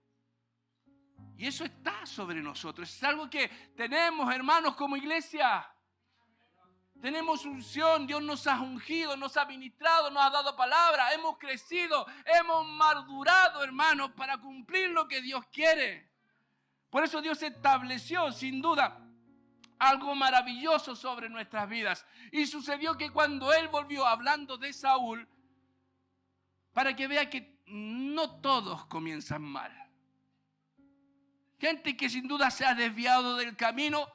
Speaker 1: Y eso está sobre nosotros. Es algo que tenemos, hermanos, como iglesia. Tenemos unción, Dios nos ha ungido, nos ha ministrado, nos ha dado palabra, hemos crecido, hemos madurado, hermanos, para cumplir lo que Dios quiere. Por eso Dios estableció, sin duda, algo maravilloso sobre nuestras vidas. Y sucedió que cuando Él volvió hablando de Saúl, para que vea que no todos comienzan mal. Gente que sin duda se ha desviado del camino,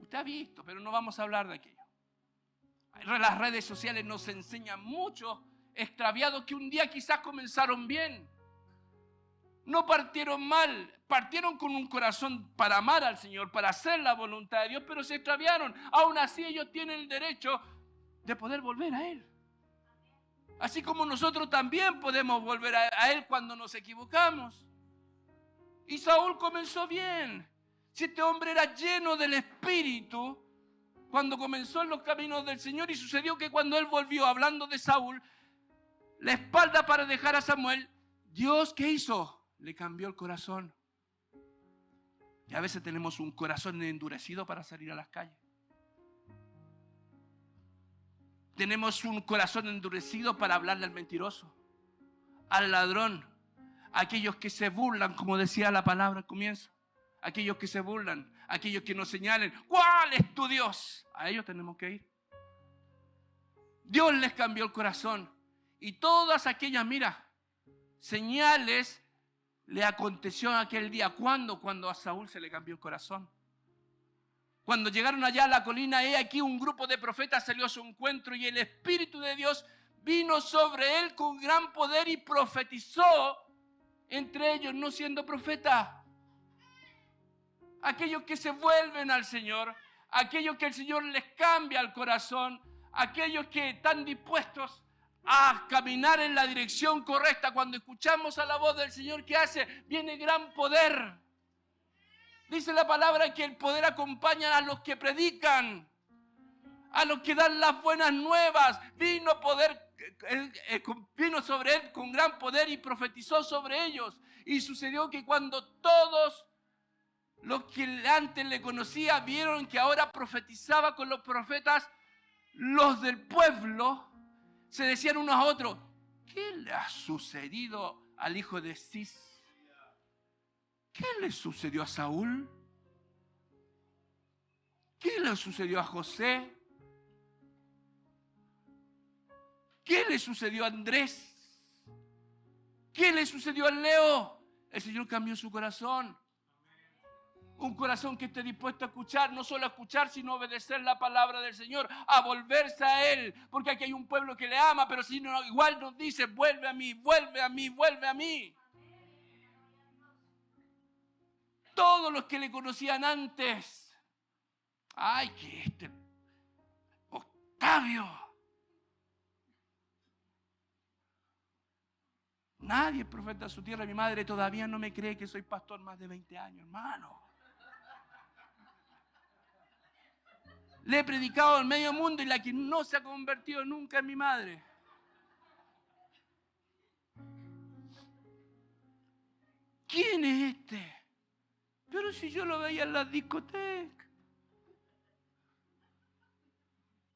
Speaker 1: usted ha visto, pero no vamos a hablar de aquello. Las redes sociales nos enseñan muchos extraviados que un día quizás comenzaron bien. No partieron mal, partieron con un corazón para amar al Señor, para hacer la voluntad de Dios, pero se extraviaron. Aún así ellos tienen el derecho de poder volver a Él. Así como nosotros también podemos volver a Él cuando nos equivocamos. Y Saúl comenzó bien. Si este hombre era lleno del Espíritu, cuando comenzó en los caminos del Señor, y sucedió que cuando él volvió hablando de Saúl, la espalda para dejar a Samuel, Dios, ¿qué hizo? Le cambió el corazón. Y a veces tenemos un corazón endurecido para salir a las calles. Tenemos un corazón endurecido para hablarle al mentiroso, al ladrón, a aquellos que se burlan, como decía la palabra al comienzo. Aquellos que se burlan, aquellos que nos señalen, ¿cuál es tu Dios? A ellos tenemos que ir. Dios les cambió el corazón. Y todas aquellas, señales le aconteció aquel día. ¿Cuándo? Cuando a Saúl se le cambió el corazón. Cuando llegaron allá a la colina, he aquí un grupo de profetas salió a su encuentro y el Espíritu de Dios vino sobre él con gran poder y profetizó entre ellos, no siendo profeta. Aquellos que se vuelven al Señor, aquellos que el Señor les cambia el corazón, aquellos que están dispuestos a caminar en la dirección correcta. Cuando escuchamos a la voz del Señor, ¿qué hace? Viene gran poder. Dice la palabra que el poder acompaña a los que predican, a los que dan las buenas nuevas. Vino sobre él con gran poder y profetizó sobre ellos. Y sucedió que cuando todos los que antes le conocían vieron que ahora profetizaba con los profetas, los del pueblo se decían unos a otros, ¿qué le ha sucedido al hijo de Cis? ¿Qué le sucedió a Saúl? ¿Qué le sucedió a José? ¿Qué le sucedió a Andrés? ¿Qué le sucedió a Leo? El Señor cambió su corazón. Un corazón que esté dispuesto a escuchar, no solo a escuchar, sino a obedecer la palabra del Señor, a volverse a Él. Porque aquí hay un pueblo que le ama, pero si no, igual nos dice, vuelve a mí, vuelve a mí, vuelve a mí. Todos los que le conocían antes. Ay, que Octavio. Nadie es profeta de su tierra. Mi madre todavía no me cree que soy pastor más de 20 años, hermano. Le he predicado al medio mundo y la que no se ha convertido nunca es mi madre. ¿Quién es este? Pero si yo lo veía en las discotecas.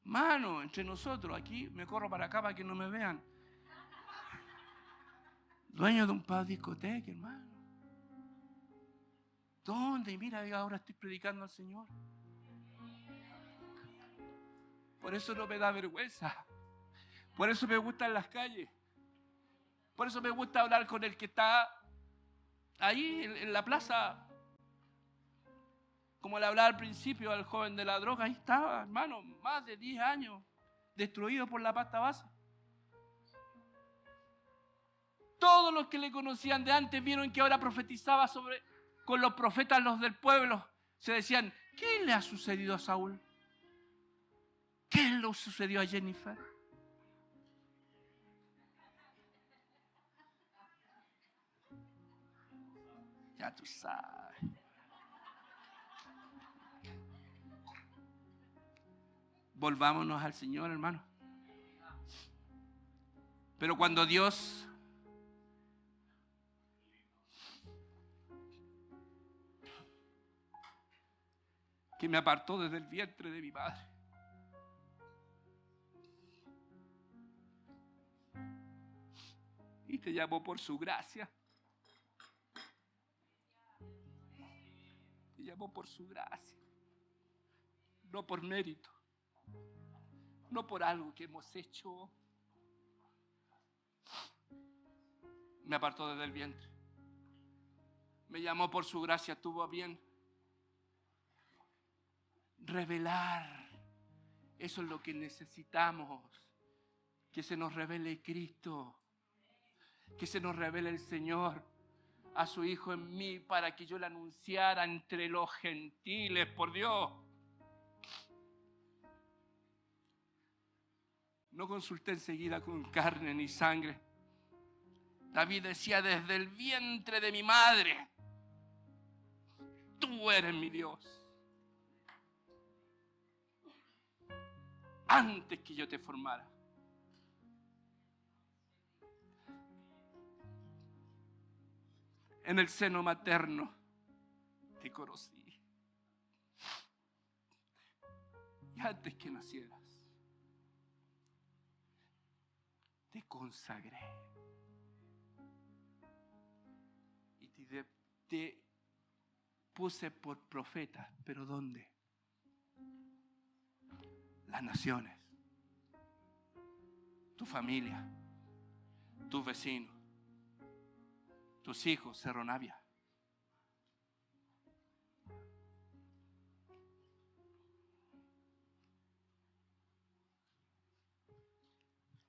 Speaker 1: Mano, entre nosotros, aquí me corro para acá para que no me vean. Dueño de un par de discotecas, hermano. ¿Dónde? Mira, ahora estoy predicando al Señor. Por eso no me da vergüenza. Por eso me gustan las calles. Por eso me gusta hablar con el que está ahí en la plaza. Como le hablaba al principio al joven de la droga. Ahí estaba, hermano, más de 10 años. Destruido por la pasta base. Todos los que le conocían de antes vieron que ahora profetizaba con los profetas, los del pueblo. Se decían, ¿qué le ha sucedido a Saúl? ¿Qué le sucedió a Jennifer? Ya tú sabes. Volvámonos al Señor, hermano. Pero cuando Dios que me apartó desde el vientre de mi madre, y te llamó por su gracia. Te llamó por su gracia. No por mérito. No por algo que hemos hecho. Me apartó desde el vientre. Me llamó por su gracia. Tuvo a bien revelar. Eso es lo que necesitamos. Que se nos revele Cristo. Que se nos revele el Señor a su Hijo en mí para que yo le anunciara entre los gentiles, por Dios. No consulté enseguida con carne ni sangre. David decía, desde el vientre de mi madre, tú eres mi Dios. Antes que yo te formara. En el seno materno te conocí. Y antes que nacieras, te consagré. Y te puse por profeta. ¿Pero dónde? Las naciones. Tu familia. Tus vecinos. Tus hijos, Cerro Navia.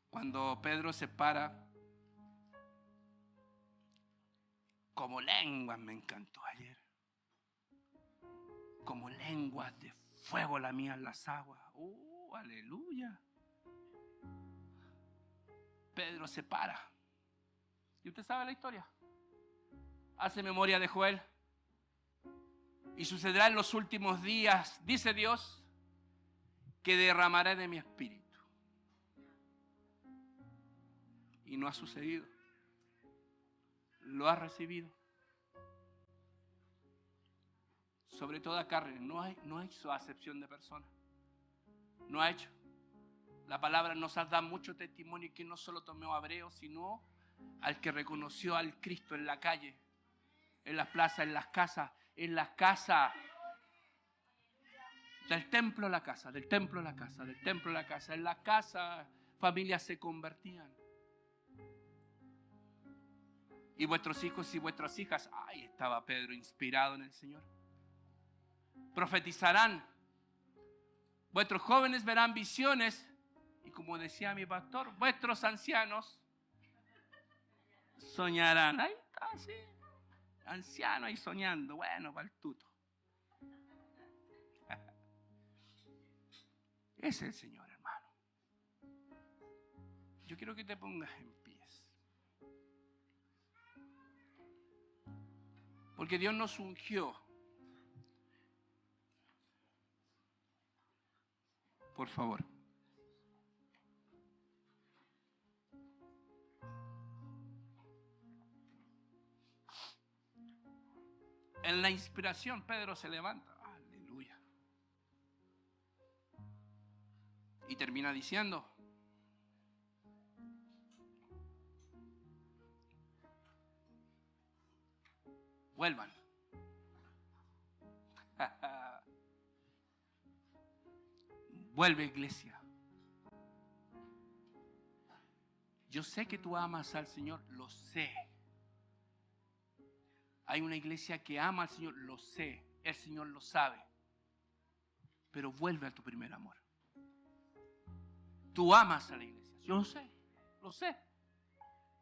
Speaker 1: Cuando Pedro se para, como lenguas me encantó ayer. Como lenguas de fuego lamían las aguas. Aleluya. Pedro se para. ¿Y usted sabe la historia? Hace memoria de Joel. Y sucederá en los últimos días, dice Dios, que derramaré de mi espíritu. Y no ha sucedido. Lo ha recibido. Sobre toda carne. No ha hecho acepción de personas. No ha hecho. La palabra nos da mucho testimonio que no solo tomó a hebreo, sino al que reconoció al Cristo en la calle, en las plazas, en las casas, del templo a la casa, del templo a la casa, del templo a la casa. En la casa familias se convertían. Y vuestros hijos y vuestras hijas, ahí estaba Pedro inspirado en el Señor. Profetizarán. Vuestros jóvenes verán visiones. Y como decía mi pastor, vuestros ancianos soñarán. Ahí está, sí. Anciano ahí soñando. Bueno, para el tuto. Ese es el Señor, hermano. Yo quiero que te pongas en pies. Porque Dios nos ungió. Por favor. En la inspiración, Pedro se levanta. Aleluya. Y termina diciendo: vuelvan. Vuelve, iglesia. Yo sé que tú amas al Señor, lo sé. Hay una iglesia que ama al Señor, lo sé. El Señor lo sabe. Pero vuelve a tu primer amor. Tú amas a la iglesia, yo lo sé.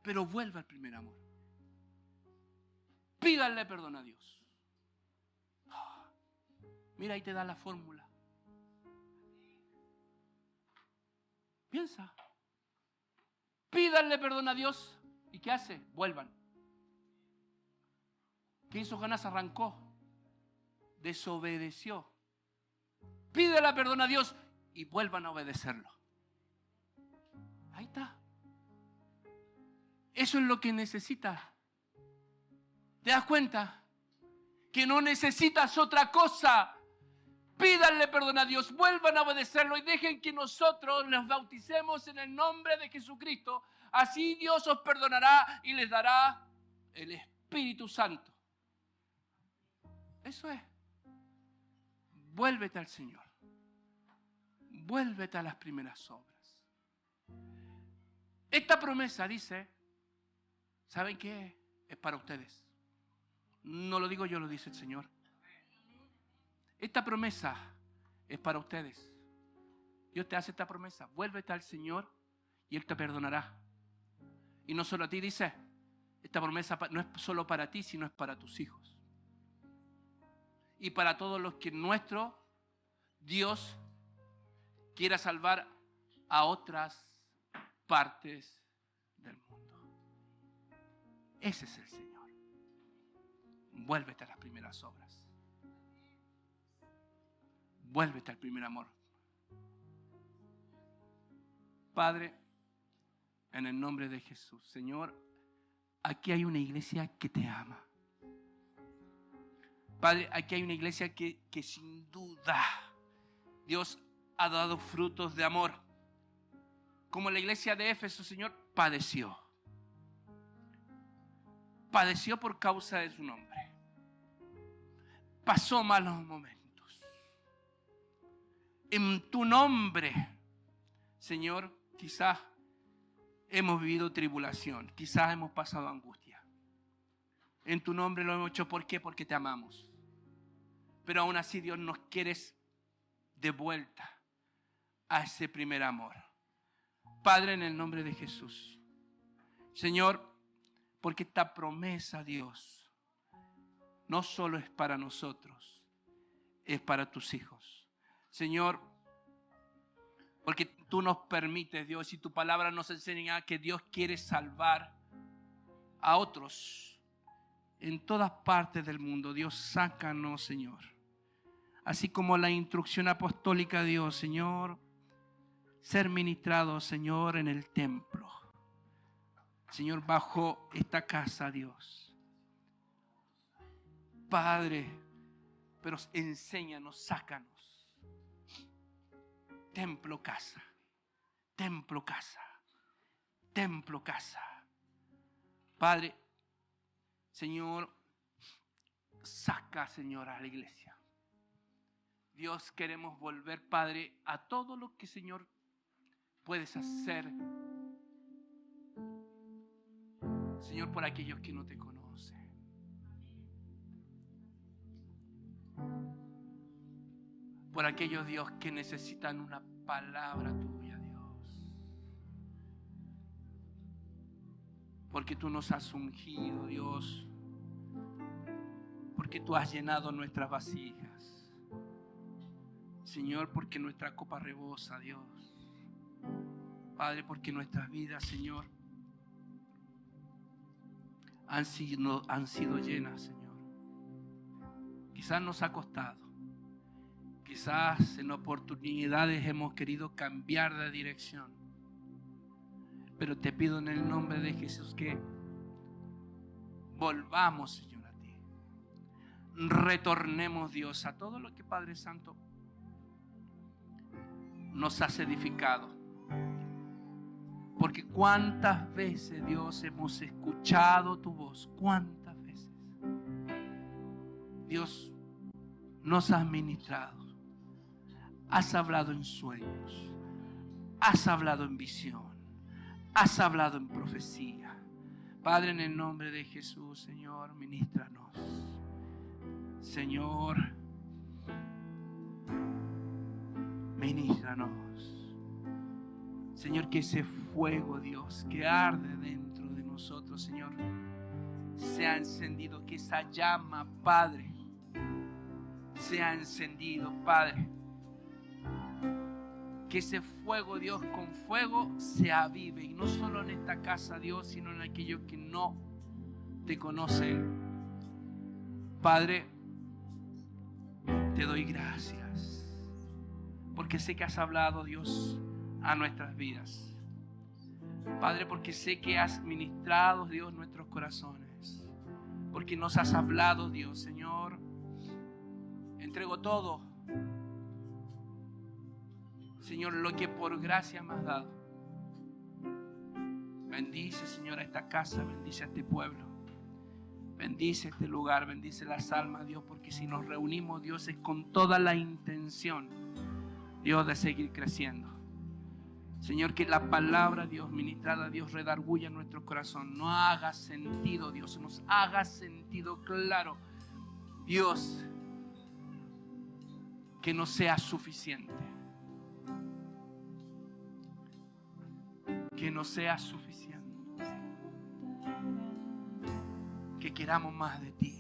Speaker 1: Pero vuelve al primer amor. Pídale perdón a Dios. Mira, ahí te da la fórmula. Piensa. Pídale perdón a Dios. ¿Y qué hace? Vuelvan. ¿Qué hizo Jonás? Arrancó. Desobedeció. Pídele perdón a Dios y vuelvan a obedecerlo. Ahí está. Eso es lo que necesitas. ¿Te das cuenta? Que no necesitas otra cosa. Pídanle perdón a Dios, vuelvan a obedecerlo y dejen que nosotros nos bauticemos en el nombre de Jesucristo. Así Dios os perdonará y les dará el Espíritu Santo. Eso es. Vuélvete al Señor. Vuélvete a las primeras obras. Esta promesa dice, ¿saben qué? Es para ustedes. No lo digo yo, lo dice el Señor. Esta promesa es para ustedes. Dios te hace esta promesa. Vuélvete al Señor y Él te perdonará. Y no solo a ti, dice, esta promesa no es solo para ti, sino es para tus hijos. Y para todos los que nuestro Dios quiera salvar a otras partes del mundo. Ese es el Señor. Vuélvete a las primeras obras. Vuélvete al primer amor. Padre, en el nombre de Jesús, Señor, aquí hay una iglesia que te ama. Padre, aquí hay una iglesia que sin duda Dios ha dado frutos de amor. Como la iglesia de Éfeso, Señor, padeció. Padeció por causa de su nombre. Pasó malos momentos. En tu nombre, Señor, quizás hemos vivido tribulación, quizás hemos pasado angustia. En tu nombre lo hemos hecho, ¿por qué? Porque te amamos. Pero aún así Dios nos quiere de vuelta a ese primer amor. Padre, en el nombre de Jesús, Señor, porque esta promesa, Dios, no solo es para nosotros, es para tus hijos. Señor, porque tú nos permites, Dios, y tu palabra nos enseña que Dios quiere salvar a otros en todas partes del mundo. Dios, sácanos, Señor. Así como la instrucción apostólica, Dios, Señor, ser ministrado, Señor, en el templo. Señor, bajo esta casa, Dios. Padre, pero enséñanos, sácanos. Templo, casa. Templo, casa. Templo, casa. Padre, Señor, saca, Señor, a la iglesia. Dios, queremos volver, Padre, a todo lo que, Señor, puedes hacer. Señor, por aquellos que no te conocen. Por aquellos, Dios, que necesitan una palabra tuya, Dios. Porque tú nos has ungido, Dios. Porque tú has llenado nuestras vasijas. Señor, porque nuestra copa rebosa, Dios. Padre, porque nuestras vidas, Señor, han sido llenas, Señor. Quizás nos ha costado. Quizás en oportunidades hemos querido cambiar de dirección. Pero te pido en el nombre de Jesús que volvamos, Señor, a ti. Retornemos, Dios, a todo lo que, Padre Santo, nos has edificado. Porque cuántas veces, Dios, hemos escuchado tu voz. Cuántas veces, Dios, nos has ministrado. Has hablado en sueños. Has hablado en visión. has hablado en profecía. Padre, en el nombre de Jesús, Señor, ministranos. Señor, ministranos. Señor, que ese fuego, Dios, que arde dentro de nosotros, Señor, sea encendido. Que esa llama, Padre, sea encendido, Padre. Que ese fuego, Dios, con fuego se avive. Y no solo en esta casa, Dios, sino en aquellos que no te conocen. Padre, te doy gracias. Porque sé que has hablado, Dios, a nuestras vidas. Padre, porque sé que has ministrado, Dios, nuestros corazones. Porque nos has hablado, Dios, Señor. Entrego todo, Señor, lo que por gracia me has dado. Bendice, Señor, a esta casa, bendice a este pueblo. Bendice este lugar, bendice las almas, Dios, porque si nos reunimos, Dios, es con toda la intención, Dios, de seguir creciendo. Señor, que la palabra, Dios, ministrada, Dios, redarguya en nuestro corazón. No haga sentido, Dios, nos haga sentido claro, Dios, que no sea suficiente. Que no sea suficiente. Que queramos más de ti.